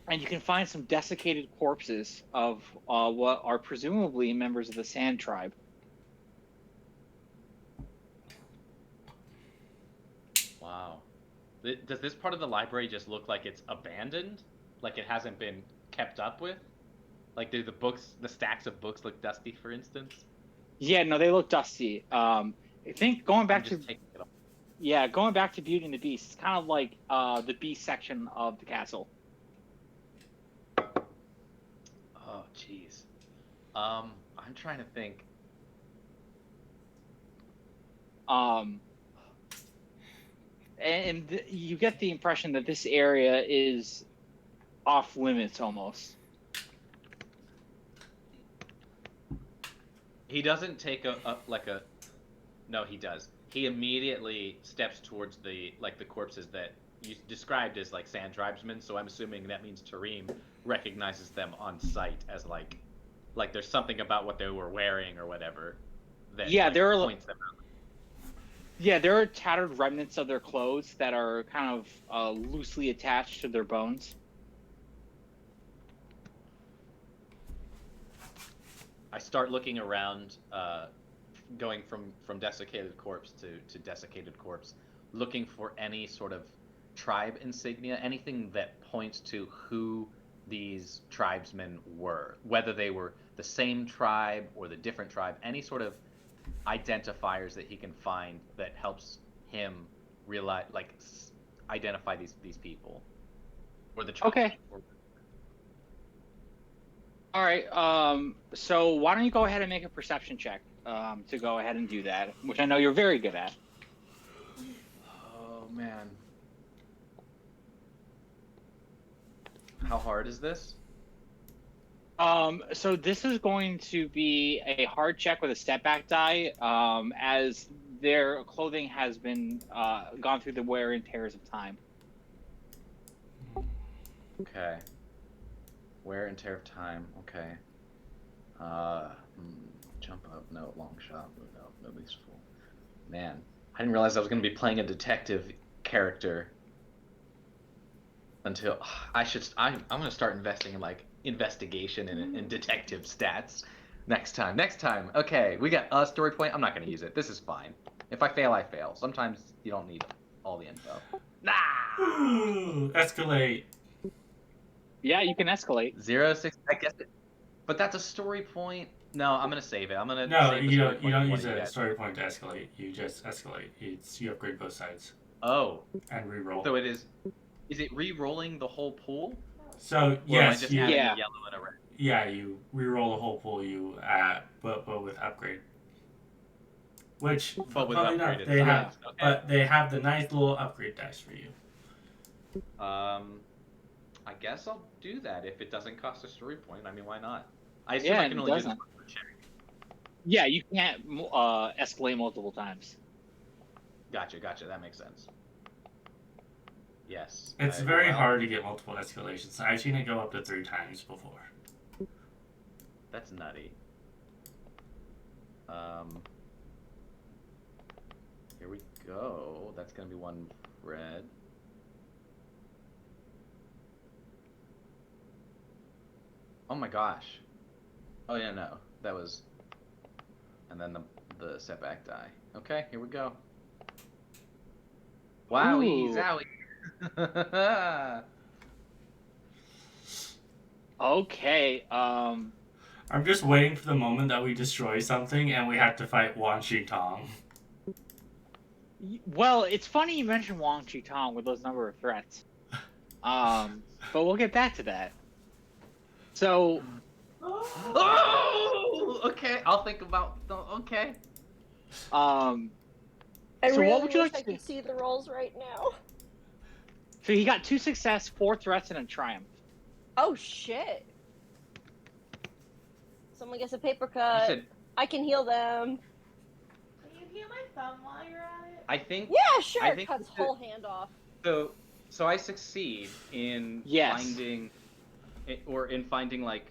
And you can find some desiccated corpses of what are presumably members of the Sand Tribe. Wow. Does this part of the library just look like it's abandoned? Like it hasn't been kept up with? Like do the stacks of books look dusty, for instance? Yeah, no, they look dusty. I think going back to taking it off. going back to Beauty and the Beast, it's kind of like the Beast section of the castle. Oh, jeez. I'm trying to think. And you get the impression that this area is off limits almost. He doesn't take No, he does. He immediately steps towards the corpses that you described as like sand tribesmen. So I'm assuming that means Tarim recognizes them on sight as like there's something about what they were wearing or whatever that there are points them out. Yeah, there are tattered remnants of their clothes that are kind of loosely attached to their bones. I start looking around, going from desiccated corpse to desiccated corpse, looking for any sort of tribe insignia, anything that points to who these tribesmen were, whether they were the same tribe or the different tribe, any sort of identifiers that he can find that helps him realize, identify these people or the tribe. Okay. All right. So why don't you go ahead and make a perception check to go ahead and do that, which I know you're very good at. Oh man. How hard is this? So this is going to be a hard check with a step back die, as their clothing has been gone through the wear and tears of time. Okay. Wear and tear of time. Okay. Jump up. No. Long shot. No. At least full. Man, I didn't realize I was going to be playing a detective character until I'm going to start investing in investigation and detective stats next time. Okay, we got a story point. I'm not going to use it. This is fine. If I fail, I fail. Sometimes you don't need all the info. Nah. Ooh, escalate. Yeah, you can escalate. 0-6. I guess it, but that's a story point. No, I'm gonna save it. I'm gonna No, save the you story don't. You point for don't one use of you a guys. story point to escalate. You just escalate. You upgrade both sides Oh, and re-roll. so it is. Is it re-rolling the whole pool? So Or am I yes, just you. adding Yeah. a yellow and a red? Yeah, you re-roll the whole pool. You but with upgrade. Which, But with funnily enough, upgraded they have, sides. Okay. but they have the nice little upgrade dice for you. I guess I'll do that if it doesn't cost a story point. I mean, why not? I assume Yeah, I can it only do this doesn't. for check. Yeah, you can't escalate multiple times. Gotcha. That makes sense. Yes. It's very hard to get multiple escalations. I've seen it go up to 3 times before. That's nutty. Here we go. That's gonna be 1 red. Oh my gosh. Oh yeah, no. That was. And then the setback die. Okay, here we go. Wowie, Ooh. zowie. Okay. I'm just waiting for the moment that we destroy something and we have to fight Wan Shi Tong. Well, it's funny you mentioned Wang Chi Tong with those number of threats. But we'll get back to that. So, Oh, okay. I'll think about. Okay. I So really what would you wish like I to do? could see the rolls right now. So he got 2 success, 4 threats, and a triumph. Oh shit! Someone gets a paper You cut. said. I can heal them. Can you heal my thumb while you're at it? I think. Yeah, sure. I think Cuts that- whole hand off. So I succeed in Yes. finding, in finding like,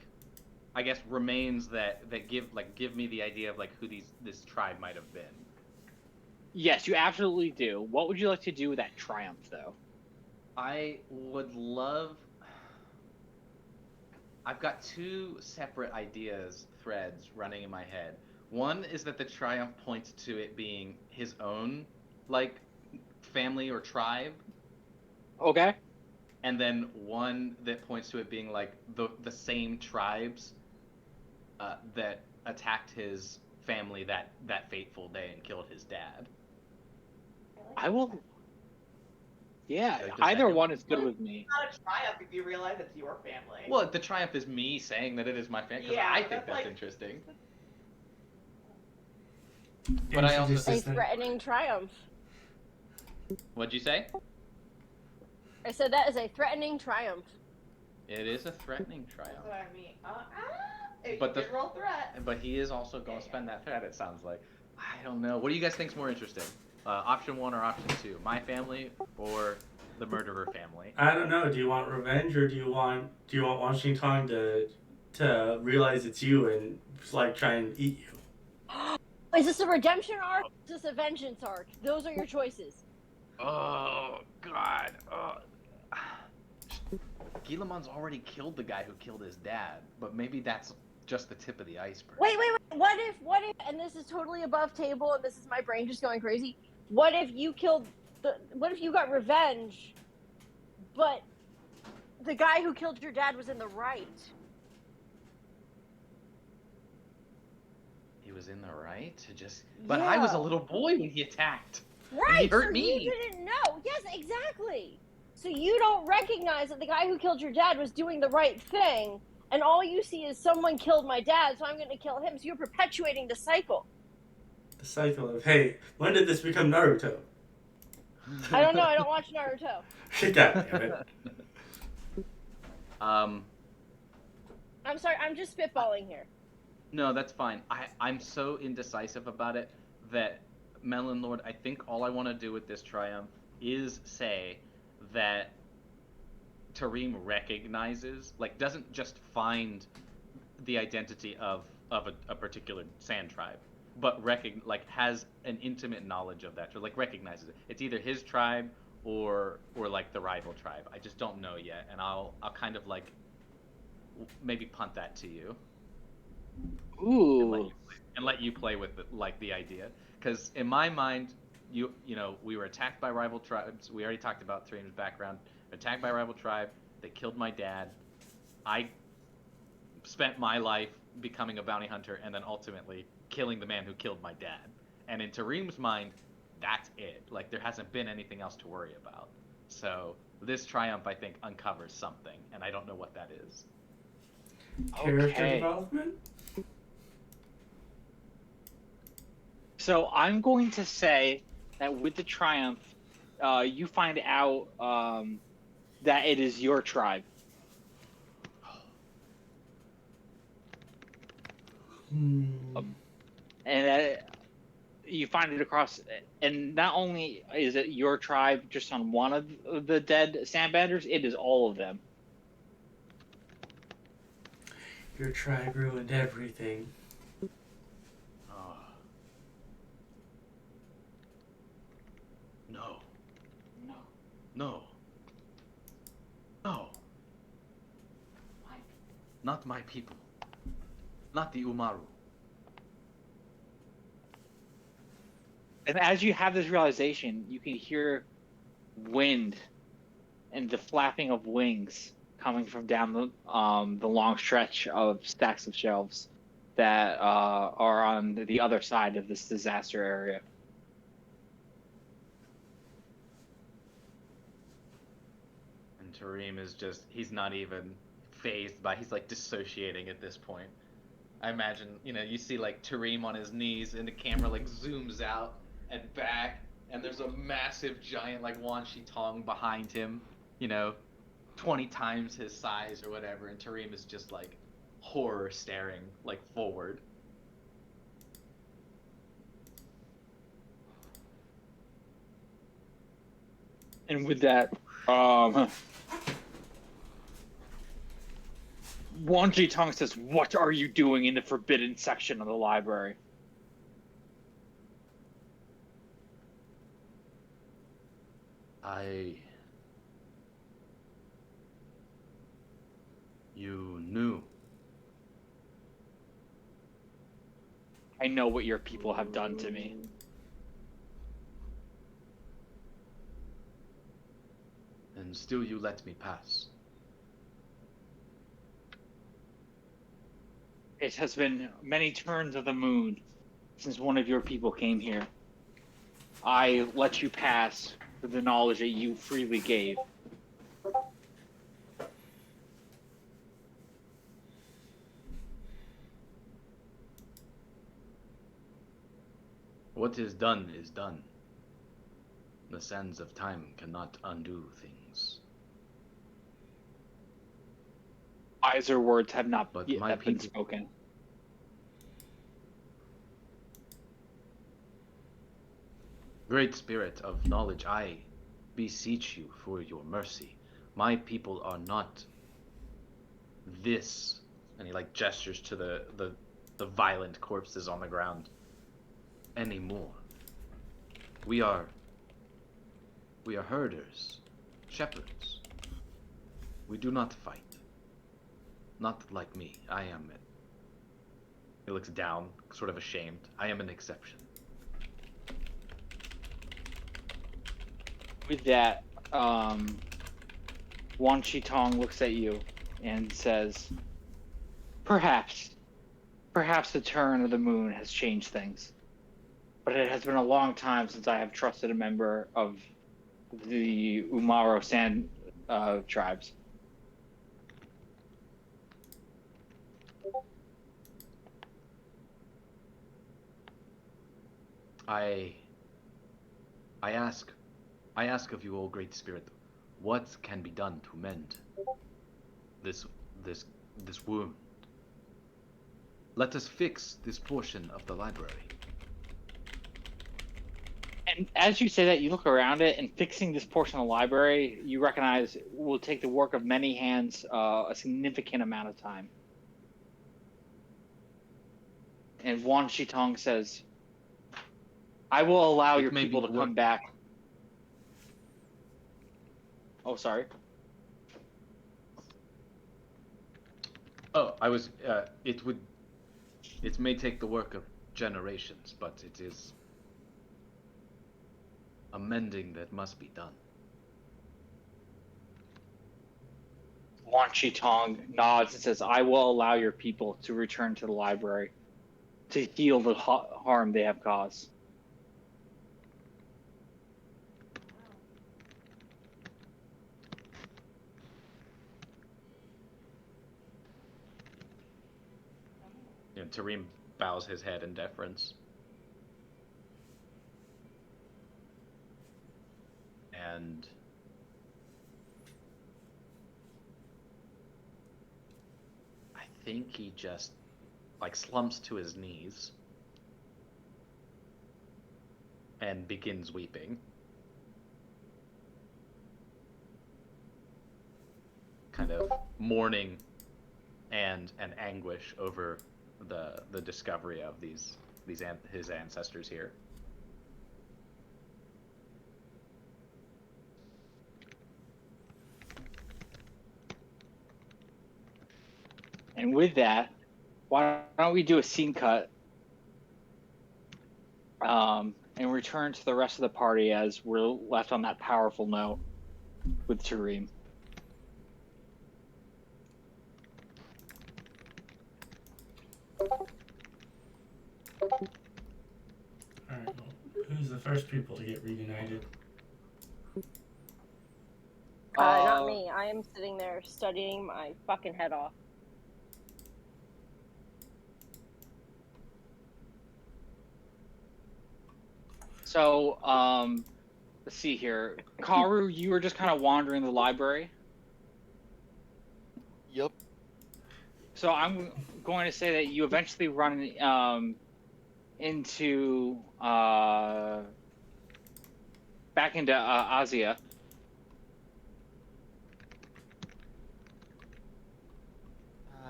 I guess remains that give me the idea of like who this tribe might have been. Yes, you absolutely do. What would you like to do with that triumph, though? I would love. I've got 2 separate threads running in my head. One is that the triumph points to it being his own, like, family or tribe, Okay. and then one that points to it being like the same tribes that attacked his family that fateful day and killed his dad. I will. Yeah, Like the either second one is good with me. It's not a triumph if you realize it's your family. Well, the triumph is me saying that it is my family. Yeah, I think that's that's like- interesting. But I also A Instant threatening triumph. What'd you say? I said that is a threatening triumph. It is a threatening triumph. That's what I mean. Hey, But you the- can roll threat. But he is also going to spend that threat, it sounds like. I don't know. What do you guys think's more interesting? Option 1 or option 2? My family or the murderer family? I don't know. Do you want revenge or do you want Wan Shi Tong to realize it's you and like try and eat you? Is this a redemption arc? Is this a vengeance arc? Those are your choices. Oh, God. Guillemon's already killed the guy who killed his dad, but maybe that's just the tip of the iceberg. Wait. What if, and this is totally above table, and this is my brain just going crazy. What if you got revenge, but the guy who killed your dad was in the right? He was in the right? But I was a Yeah. little boy when he attacked. Right, he hurt so me. you didn't know. Yes, exactly. So you don't recognize that the guy who killed your dad was doing the right thing, and all you see is someone killed my dad, so I'm going to kill him. So you're perpetuating the cycle. The cycle of, hey, when did this become Naruto? I don't know. I don't watch Naruto. God damn it. Um, I'm sorry. I'm just spitballing here. no, that's fine. I'm so indecisive about it that, Melon Lord, I think all I want to do with this triumph is say that Tarim recognizes, like, doesn't just find the identity of a particular sand tribe, but has an intimate knowledge of that, or like recognizes it. It's either his tribe or like the rival tribe. I just don't know yet, and I'll kind of like maybe punt that to you Ooh. and let you play with the idea, because in my mind, you know, we were attacked by rival tribes. We already talked about Tarim's background. Attacked by a rival tribe. They killed my dad. I spent my life becoming a bounty hunter and then ultimately killing the man who killed my dad. And in Tarim's mind, that's it. Like, there hasn't been anything else to worry about. So this triumph, I think, uncovers something, and I don't know what that is. Character Okay. development? So I'm going to say that with the triumph, you find out that it is your tribe. Hmm. And you find it across, and not only is it your tribe just on one of the dead sandbenders, it is all of them. Your tribe ruined everything. Oh. No. No. No. No. Not my people. Not the Umaru. And as you have this realization, you can hear wind and the flapping of wings coming from down the long stretch of stacks of shelves that are on the other side of this disaster area. And Tarim is just, he's not even phased by, he's like dissociating at this point. I imagine, you see like Tarim on his knees and the camera like zooms out and back, and there's a massive giant like Wan Shi Tong behind him, 20 times his size or whatever, and Tarim is just like horror staring like forward. And with that, Wan Ji Tong says, "What are you doing in the forbidden section of the library?" You knew. I know what your people have done to me. And still you let me pass. It has been many turns of the moon since one of your people came here. I let you pass with the knowledge that you freely gave. What is done is done. The sands of time cannot undo things. Wiser words have not But yet my been people- spoken. Great Spirit of knowledge, I beseech you for your mercy. My people are not this. And he like gestures to the violent corpses on the ground anymore. We are herders, shepherds. We do not fight. Not like me. I am it. He looks down, sort of ashamed. I am an exception. With that, Wan Shi Tong looks at you and says, Perhaps the turn of the moon has changed things. But it has been a long time since I have trusted a member of the Umaro Sand tribes. I ask of you, O Great Spirit, what can be done to mend this wound? Let us fix this portion of the library. And as you say that, you look around it, and fixing this portion of the library, you recognize will take the work of many hands a significant amount of time. And Wan Shi Tong says, I will allow your people to come back. Oh, sorry. Oh, I was. It may take the work of generations, but it is a mending that must be done. Wan Shi Tong nods and says, "I will allow your people to return to the library to heal the harm they have caused." And Tarim bows his head in deference. And I think he just like slumps to his knees and begins weeping. Kind of mourning and anguish over the discovery of his ancestors here. And with that, why don't we do a scene cut and return to the rest of the party as we're left on that powerful note with Tarim. Alright, well, who's the first people to get reunited? Not me. I am sitting there studying my fucking head off. So, let's see here. Karu, you were just kind of wandering the library. Yep. So I'm going to say that you eventually run into back into Azia.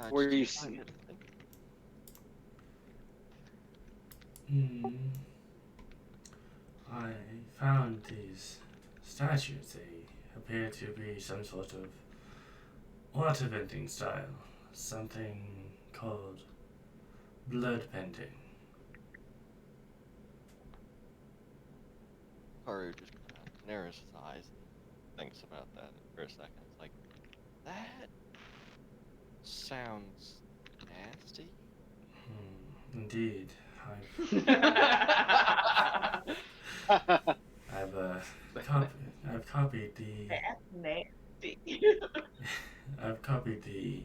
Where you see. I found these statues. They appear to be some sort of water bending style. Something called blood bending. Haru just kind of narrows his eyes and thinks about that for a second. It's like, that sounds nasty. Indeed. I've copied the. That's nasty. I've copied the.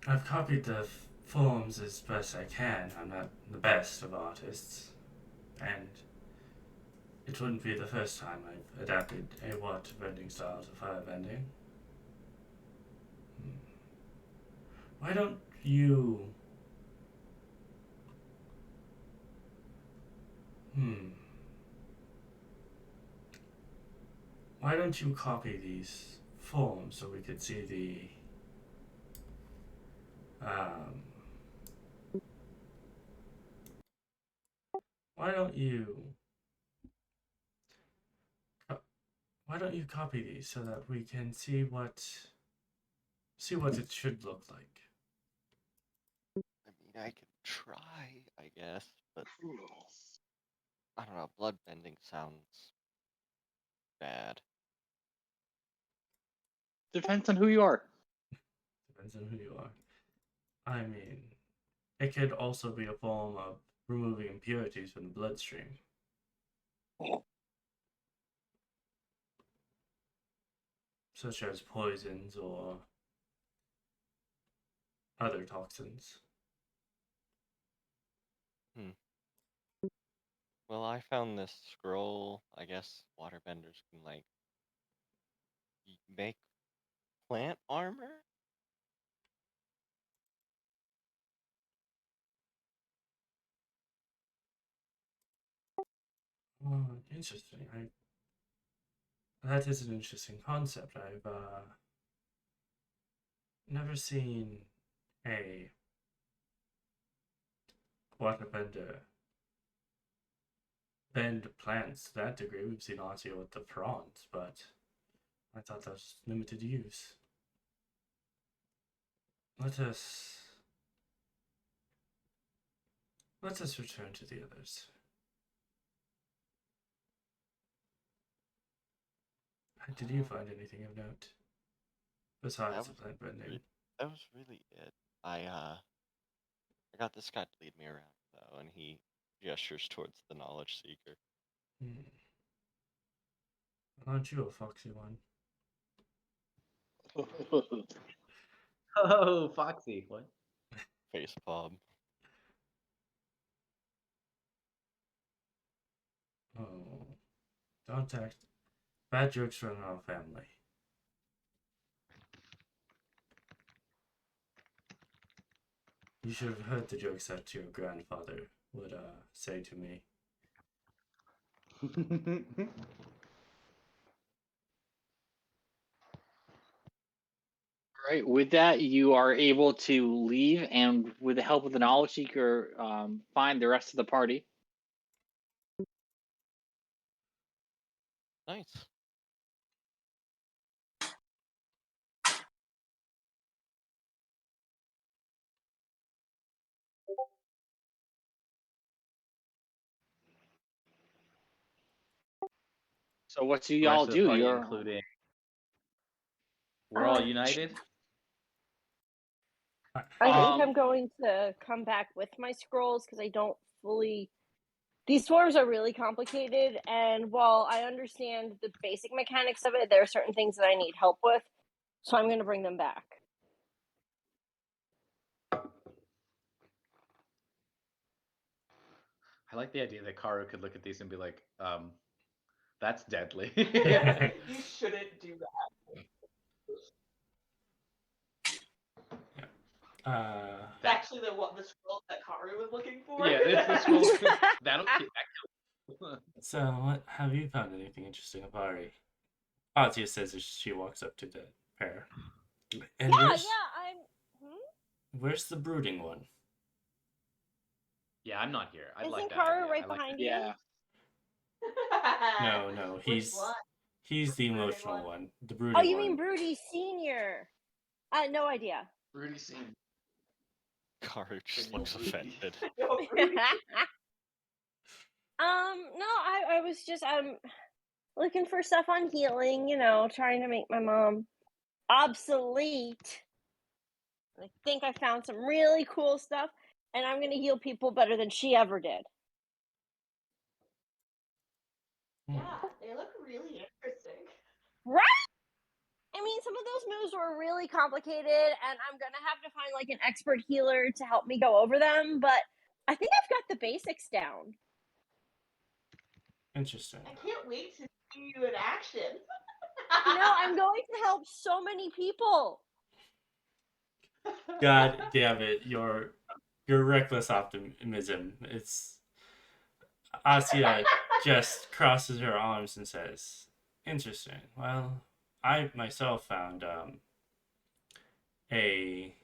I've copied the forms as best I can. I'm not the best of artists, and it wouldn't be the first time I've adapted a water bending style to fire bending. Why don't you? Why don't you copy these forms so we could see the why don't you copy these so that we can see what it should look like? I mean, I could try, I guess, but I don't know. Blood bending sounds bad. Depends on who you are. Depends on who you are. I mean, it could also be a form of removing impurities from the bloodstream. Such as poisons or other toxins. Well, I found this scroll. I guess waterbenders can, like, make plant armor? Oh, interesting. That is an interesting concept. I've never seen a waterbender bend plants to that degree. We've seen Ozzy with the prawns, but I thought that was limited use. Let us return to the others. Did you find anything of note besides the plant bending? That was really it. I got this guy to lead me around though, and he gestures towards the knowledge seeker. Aren't you a foxy one? Oh, Foxy. What? Face palm. Oh, don't act. Bad jokes run in our family. You should have heard the jokes that your grandfather would say to me. All right. With that, you are able to leave, and with the help of the knowledge seeker, find the rest of the party. Nice. So what do The y'all rest of the do? party, You're including. We're all united. I think Um, I'm going to come back with my scrolls because I don't fully. These swarms are really complicated, and while I understand the basic mechanics of it, there are certain things that I need help with, so I'm going to bring them back. I like the idea that Karu could look at these and be like, that's deadly. You shouldn't do that. It's actually the scroll that Karu was looking for. Yeah, it's the scroll. That'll kill. So, what have you found anything interesting, Avari? Azia says as she walks up to the pair. And where's the brooding one? Yeah, I'm not here. I'd Isn't like that Karu idea. right I like behind that. you? yeah. No, Which one? he's the Brooding emotional one? one. The brooding Oh, you one. mean Broody Senior? No idea. Rudy scene. Karu just looks offended. No, Broody. No, I was just looking for stuff on healing, trying to make my mom obsolete. I think I found some really cool stuff, and I'm gonna heal people better than she ever did. Yeah, they look really interesting. Right? I mean, some of those moves were really complicated, and I'm gonna have to find like an expert healer to help me go over them, but I think I've got the basics down. Interesting. I can't wait to see you in action. I'm going to help so many people. God damn it, your reckless optimism. It's Asia just crosses her arms and says, "Interesting. Well, I myself found a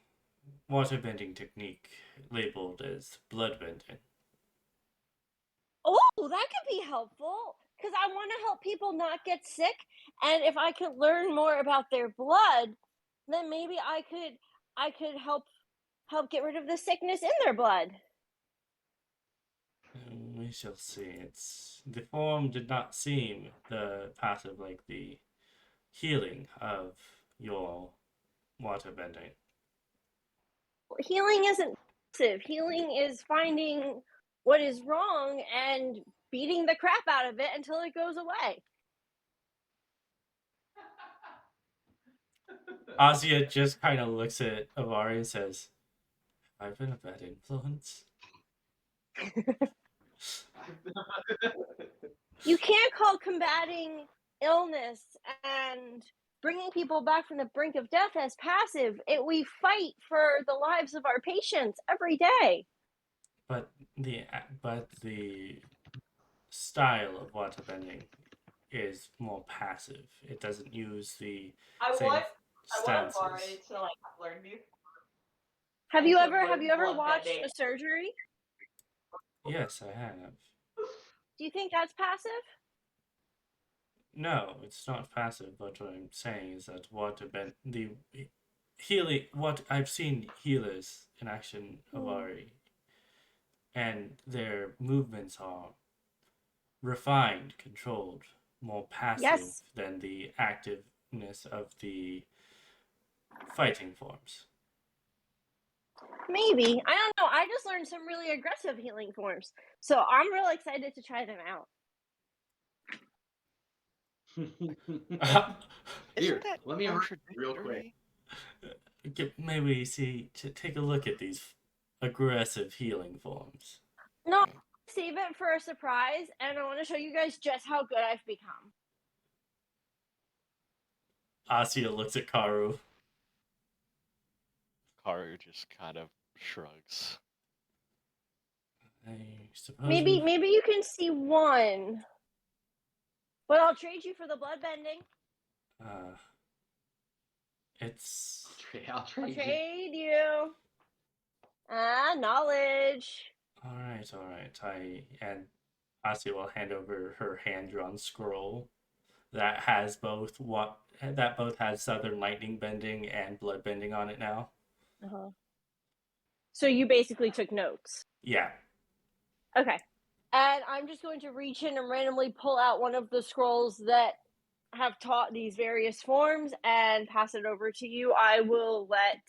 water bending technique labeled as blood bending. Oh, that could be helpful because I want to help people not get sick, and if I could learn more about their blood, then maybe I could help get rid of the sickness in their blood. We shall see. It's the form did not seem the passive like the healing of your water bending. Healing isn't passive. Healing is finding what is wrong and beating the crap out of it until it goes away. Asia just kind of looks at Avari and says, "I've been a bad influence." You can't call combating illness and bringing people back from the brink of death as passive. We fight for the lives of our patients every day. But the style of water bending is more passive. It doesn't use the same stances. Avari to like learn these. Have you to ever learn watched bloodbending. a surgery? Yes, I have. Do you think that's passive? No, it's not passive. But what I'm saying is that water bend the healing. What I've seen healers in action, Avari, and their movements are refined, controlled, more passive Yes. than the activeness of the fighting forms. Maybe. I don't know. I just learned some really aggressive healing forms. So I'm real excited to try them out. Isn't that let me read real contradictory? quick. Maybe take a look at these aggressive healing forms. No, save it for a surprise, and I want to show you guys just how good I've become. Asya looks at Karu. Karu just kind of shrugs. I suppose Maybe we... you can see one. But I'll trade you for the blood bending. It's... I'll trade you. Trade you. Knowledge. All right. And Asya will hand over her hand-drawn scroll that has both has Southern Lightning Bending and Blood Bending on it now. Uh-huh. So you basically took notes. Yeah. Okay. And I'm just going to reach in and randomly pull out one of the scrolls that have taught these various forms and pass it over to you. I will let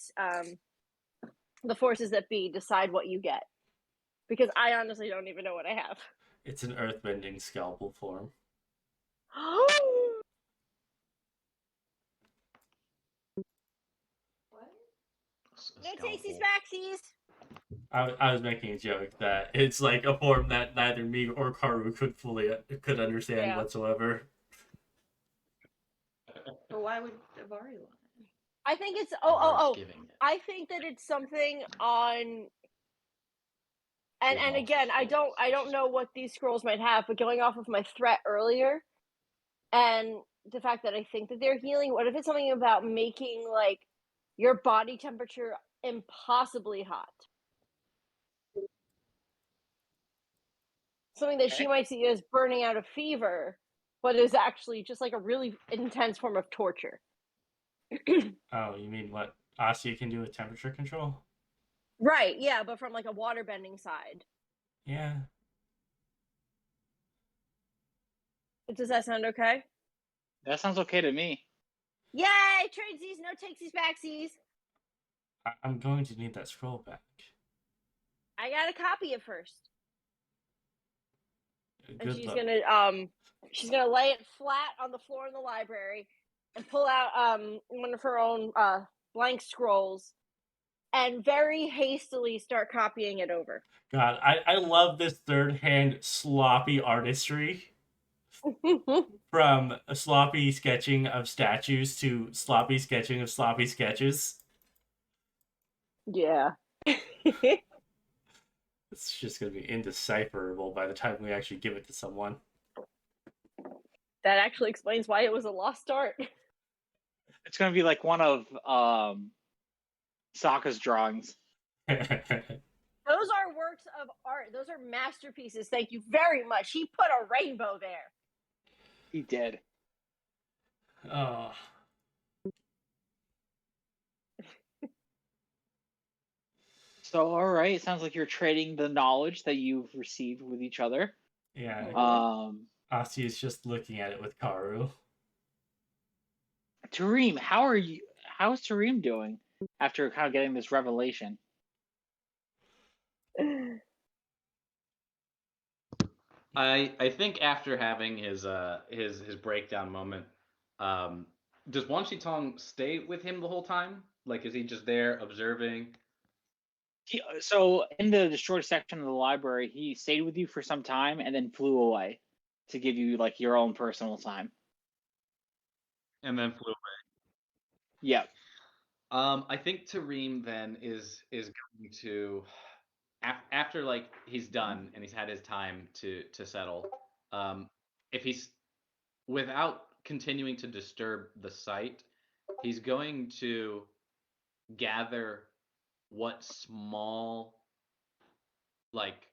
the forces that be decide what you get. Because I honestly don't even know what I have. It's an earthbending scalpel form. No takesies backsies. I was making a joke that it's like a form that neither me or Karu could understand whatsoever. But why would Avari want it? I think it's I think that it's something on and again I don't know what these scrolls might have, but going off of my threat earlier and the fact that I think that they're healing, what if it's something about making like your body temperature impossibly hot? Something that she might see as burning out a fever, but is actually just like a really intense form of torture. Oh, you mean what Asya can do with temperature control? Right, yeah, but from like a water bending side. Yeah. Does that sound okay? That sounds okay to me. Yay! Tradesies, no takesies backsies. I'm going to need that scroll back. I gotta copy it first. Good and she's luck. gonna lay it flat on the floor in the library and pull out one of her own blank scrolls and very hastily start copying it over. God, I love this third-hand sloppy artistry. From a sloppy sketching of statues to sloppy sketching of sloppy sketches. Yeah. It's just going to be indecipherable by the time we actually give it to someone. That actually explains why it was a lost art. It's going to be like one of Sokka's drawings. Those are works of art. Those are masterpieces. Thank you very much. He put a rainbow there. He did. Oh. So, all right. It sounds like you're trading the knowledge that you've received with each other. Yeah. Asi is just looking at it with Karu. Tarim, how is Tarim doing after kind of getting this revelation? I think after having his breakdown moment, does Wanshitong stay with him the whole time? Like, is he just there observing? So in the destroyed section of the library, he stayed with you for some time and then flew away to give you like your own personal time. And then flew away. Yeah. I think Tarim then is going to after like he's done and he's had his time to settle. If he's without continuing to disturb the site, he's going to gather what small like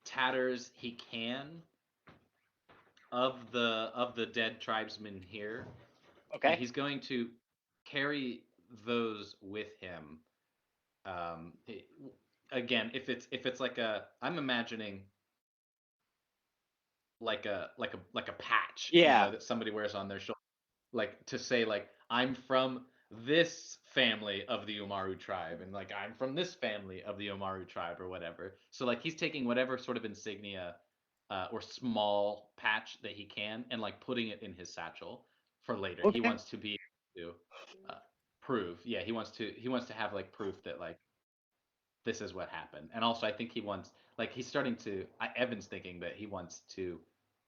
tatters he can of the dead tribesmen here. Okay. And he's going to carry those with him. Again, if it's like I'm imagining like a patch, Yeah. that somebody wears on their shoulder, like to say like I'm from this family of the Umaru tribe, and like I'm from this family of the Umaru tribe or whatever. So like he's taking whatever sort of insignia or small patch that he can and like putting it in his satchel for later. He Okay. wants to be able to prove. Yeah, he wants to have like proof that like this is what happened. And also I think he wants like he's starting to Evan's thinking that he wants to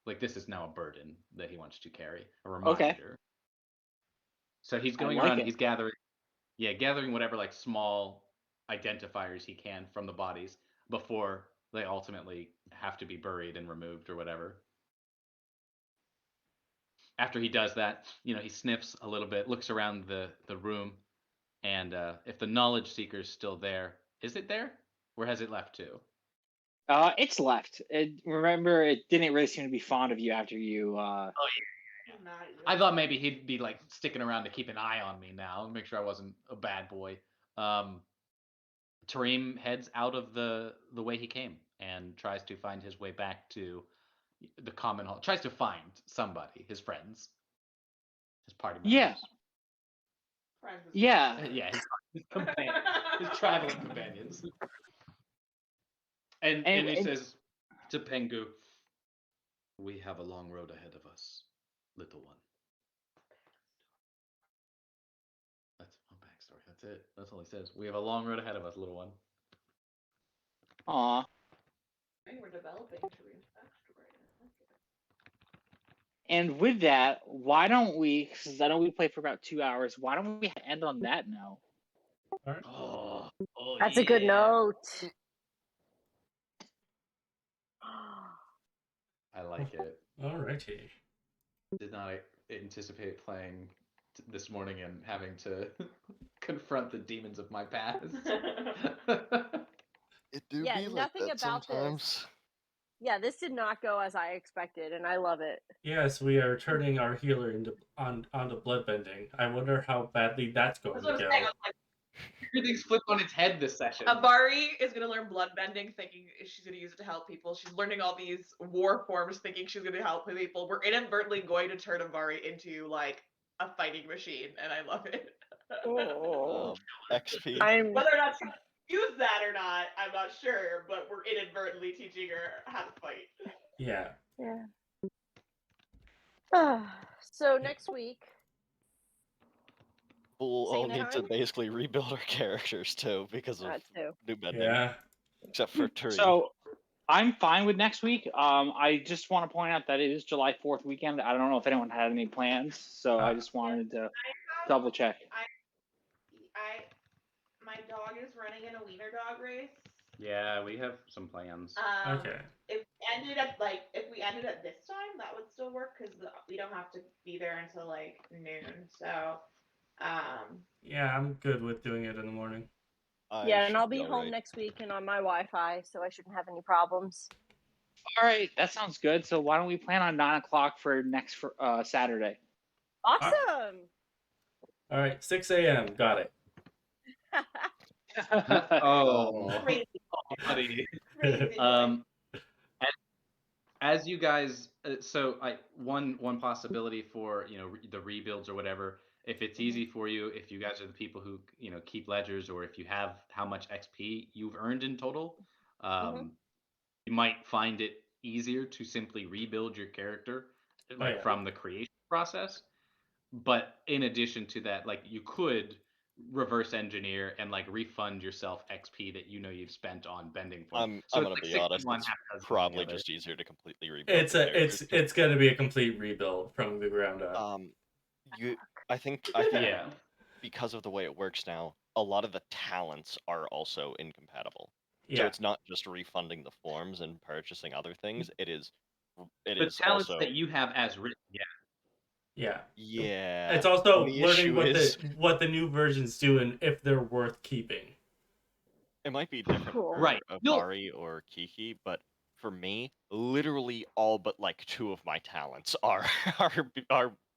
like this is now a burden that he wants to carry, a reminder. So he's going like around, it. he's gathering whatever like small identifiers he can from the bodies before they ultimately have to be buried and removed or whatever. After he does that, he sniffs a little bit, looks around the room, and if the knowledge seeker is still there, is it there? Where has it left to? It's left. Remember, it didn't really seem to be fond of you after you. Oh yeah. I thought maybe he'd be like sticking around to keep an eye on me now, make sure I wasn't a bad boy. Tarim heads out of the way he came and tries to find his way back to the common hall. Tries to find somebody, his friends, his party members. Yeah. Yeah. Yeah, his traveling companions. And he says to Pengu, "We have a long road ahead of us, little one." That's my backstory. That's it. That's all he says. We have a long road ahead of us, little one. Aw. We're developing Tarim's backstory. And with that, why don't we? Because I know we played for about 2 hours. Why don't we end on that note? Oh, That's a good note. I like it. Alrighty. Did not anticipate playing this morning and having to confront the demons of my past. It do Yeah, be like nothing that about sometimes. this. Yeah, this did not go as I expected, and I love it. Yes, we are turning our healer onto bloodbending. I wonder how badly that's going That's to what I'm go. saying. I'm like, Everything's flipped on its head this session. Abari is gonna learn bloodbending, thinking she's gonna use it to help people. She's learning all these war forms, thinking she's gonna help people. We're inadvertently going to turn Abari into like a fighting machine, and I love it. Oh. XP. Whether or not she use that or not, I'm not sure, but we're inadvertently teaching her how to fight. Yeah. So next week, We'll all same need to time? basically rebuild our characters too because of That too. new bending. Yeah. Except for Turi. So I'm fine with next week. I just want to point out that it is July 4th weekend. I don't know if anyone had any plans, so I just wanted to double check. My dog is running in a wiener dog race. Yeah, we have some plans. Okay. If we ended at this time, that would still work because we don't have to be there until like noon. So, Yeah, I'm good with doing it in the morning. Yeah, and I'll be home next week and on my Wi-Fi, so I shouldn't have any problems. All right, that sounds good. So why don't we plan on 9 o'clock for next Saturday? Awesome. All right, 6 a.m. Got it. Oh, crazy. buddy. Crazy. As you guys, so one possibility for the rebuilds or whatever. If it's easy for you, if you guys are the people who keep ledgers, or if you have how much XP you've earned in total, you might find it easier to simply rebuild your character from the creation process. But in addition to that, like you could reverse engineer and like refund yourself XP that you've spent on bending for. I'm So gonna be honest. It's probably just easier to completely rebuild. It's gonna be a complete rebuild from the ground up. I think yeah. Because of the way it works now, a lot of the talents are also incompatible. Yeah. So it's not just refunding the forms and purchasing other things. It is talents also that you have as written. Yeah. Yeah. Yeah. It's also the learning issue what the new versions do and if they're worth keeping. It might be different for Right. Abari or Kiki, but for me, literally all but like 2 of my talents are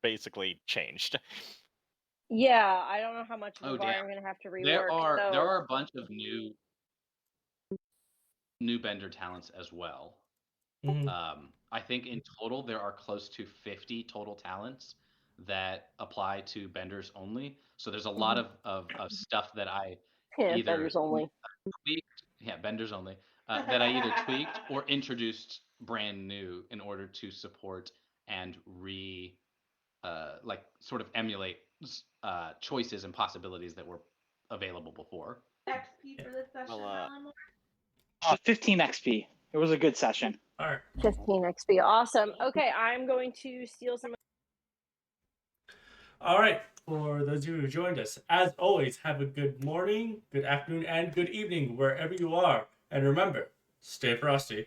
basically changed. Yeah, I don't know how much of Oh, Abari damn. I'm gonna have to rework. There so... are a bunch of new bender talents as well. Mm-hmm. I think in total there are close to 50 total talents that apply to benders only. So there's a lot of stuff that I Yeah, either benders only. tweaked, benders only, that I either tweaked or introduced brand new in order to support and like sort of emulate choices and possibilities that were available before. XP for this session, Well, Alan? 15 XP. It was a good session. All right. 15 XP. Awesome. Okay, I'm going to steal some. All right. For those of you who joined us, as always, have a good morning, good afternoon, and good evening wherever you are. And remember, stay frosty.